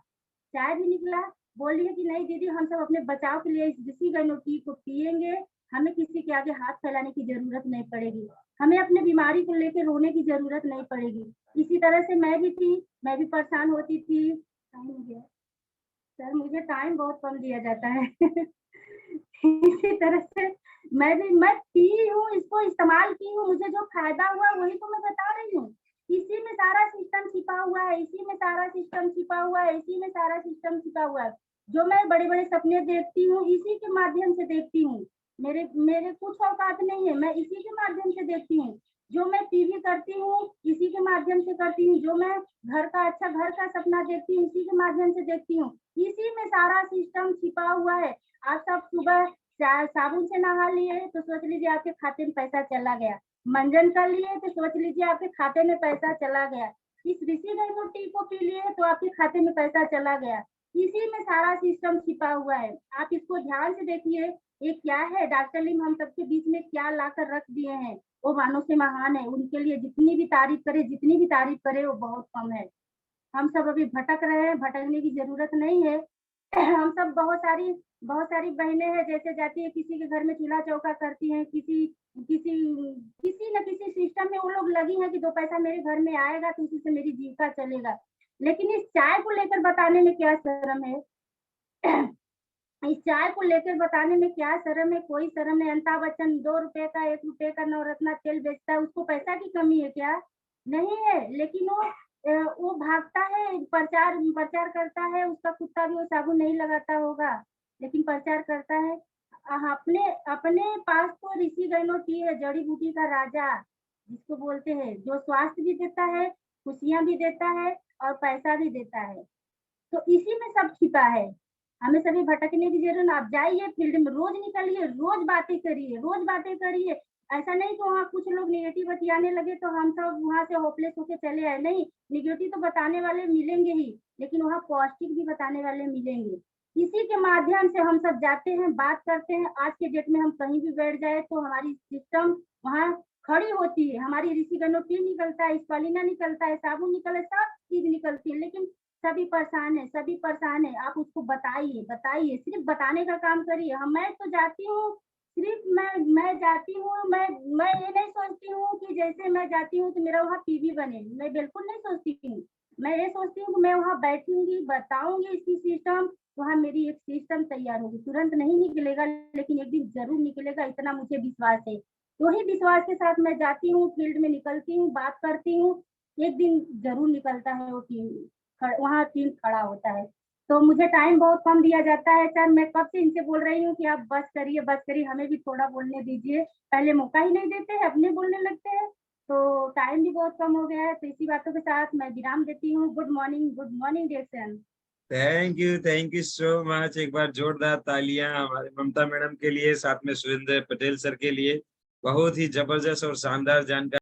चाय भी निकला। बोली है कि नहीं दीदी, हम सब अपने बचाव के लिए इस ऋषिगणों टी को पिएंगे, हमें किसी के आगे हाथ फैलाने की जरूरत नहीं पड़ेगी, हमें अपने बीमारी को लेकर रोने की जरूरत नहीं पड़ेगी। इसी तरह से मैं भी थी, मैं भी परेशान होती थी। टाइम हो गया सर, मुझे टाइम बहुत कम दिया जाता है। इसी तरह से मैं पी हूँ, इसको इस्तेमाल की हूँ, मुझे जो फायदा हुआ वही तो मैं बता रही हूँ। इसी में सारा सिस्टम छिपा हुआ है, इसी में सारा सिस्टम छिपा हुआ है, इसी में सारा सिस्टम छिपा हुआ है। जो मैं बड़े बड़े सपने देखती हूँ, इसी के माध्यम से देखती हूँ। मेरे मेरे कुछ औकात नहीं है, मैं इसी के माध्यम से देखती हूँ। जो मैं टीवी करती हूँ, इसी के माध्यम से करती हूँ। जो मैं घर का अच्छा घर का सपना देखती हूँ, इसी के माध्यम से देखती हूँ। इसी में सारा सिस्टम छिपा हुआ है। आप सब सुबह साबुन से नहा लिए तो सोच लीजिए आपके खाते में पैसा चला गया, मंजन कर लिए तो सोच लीजिए आपके खाते में पैसा चला गया, इस ऋषिगणों टी को पी लिए तो आपके खाते में पैसा चला गया। इसी में सारा सिस्टम छिपा हुआ है। आप इसको ध्यान से देखिए, ये क्या है, डॉक्टर लिम हम सबके बीच में क्या लाकर रख दिए हैं। वो मानव से महान है, उनके लिए जितनी भी तारीफ करे, जितनी भी तारीफ करे वो बहुत कम है। हम सब अभी भटक रहे हैं, भटकने की जरूरत नहीं है। हम सब बहुत सारी बहनें हैं, जैसे जाती है किसी के घर में चूल्हा चौका करती हैं, किसी किसी किसी न किसी सिस्टम में वो लोग लगी हैं कि 2 पैसा मेरे घर में आएगा तो उसी से मेरी जीविका चलेगा। लेकिन इस चाय को लेकर बताने में क्या शर्म है। इस चाय को लेकर बताने में क्या शर्म है, कोई शर्म नहीं। अमिताभ बच्चन 2 रुपए का 1 रुपए का नवरत्ना तेल बेचता है, उसको पैसा की कमी है क्या? नहीं है। लेकिन वो भागता है, प्रचार प्रचार करता है, उसका कुत्ता भी वो साबुन नहीं लगाता होगा, लेकिन प्रचार करता है। अपने अपने पास तो ऋषिगणों टी है, जड़ी बूटी का राजा जिसको बोलते हैं, जो स्वास्थ्य भी देता है, खुशियां भी देता है और पैसा भी देता है। तो इसी में सब छिपा है। हमें सभी भटकने की जरूरत नहीं। आप जाइए फील्ड में, रोज निकलिए, रोज बातें करिए, रोज बातें करिए। ऐसा नहीं कि वहाँ कुछ लोग नेगेटिव बतियाने लगे तो हम सब वहाँ से होपलेस होके चले आए, नहीं। नेगेटिव तो बताने वाले मिलेंगे ही, लेकिन वहाँ पॉजिटिव भी बताने वाले मिलेंगे। इसी के माध्यम से हम सब जाते हैं, बात करते हैं। आज के डेट में हम कहीं भी बैठ जाए तो हमारी सिस्टम वहाँ खड़ी होती है। हमारी ऋषिगणों टी निकलता है, स्पालिना निकलता है, साबुन निकलता है, सब चीज निकलती है, लेकिन सभी परेशान है, सभी परेशान है। आप उसको बताइए, बताइए, सिर्फ बताने का काम करिए। हम मैं तो जाती हूँ, सिर्फ मैं जाती हूँ, मैं ये नहीं सोचती हूँ कि जैसे मैं जाती हूँ तो मेरा वहाँ पीवी बने, मैं बिल्कुल नहीं सोचती हूँ। मैं ये सोचती हूँ कि मैं वहाँ बैठूंगी, बताऊंगी इसकी सिस्टम, वहाँ मेरी एक सिस्टम तैयार होगी। तुरंत नहीं निकलेगा, लेकिन एक दिन जरूर निकलेगा, इतना मुझे विश्वास है। तो ही विश्वास के साथ मैं जाती हूँ, फील्ड में निकलती हूँ, बात करती हूँ। एक दिन जरूर निकलता है वो टीम, वहाँ टीम खड़ा होता है। तो मुझे टाइम बहुत कम दिया जाता है सर। मैं कब से इनसे बोल रही हूँ कि आप बस करिए, बस करिए, हमें भी थोड़ा बोलने दीजिए। पहले मौका ही नहीं देते हैं, अपने बोलने लगते हैं। तो टाइम भी बहुत कम हो गया है। तो इसी बातों के साथ मैं विराम देती हूँ। Good morning dear. Thank you so much. एक बार जोरदार तालियां हमारे ममता मैडम के लिए, साथ में सुरेंद्र पटेल सर के लिए। बहुत ही जबरदस्त और शानदार जानकारी।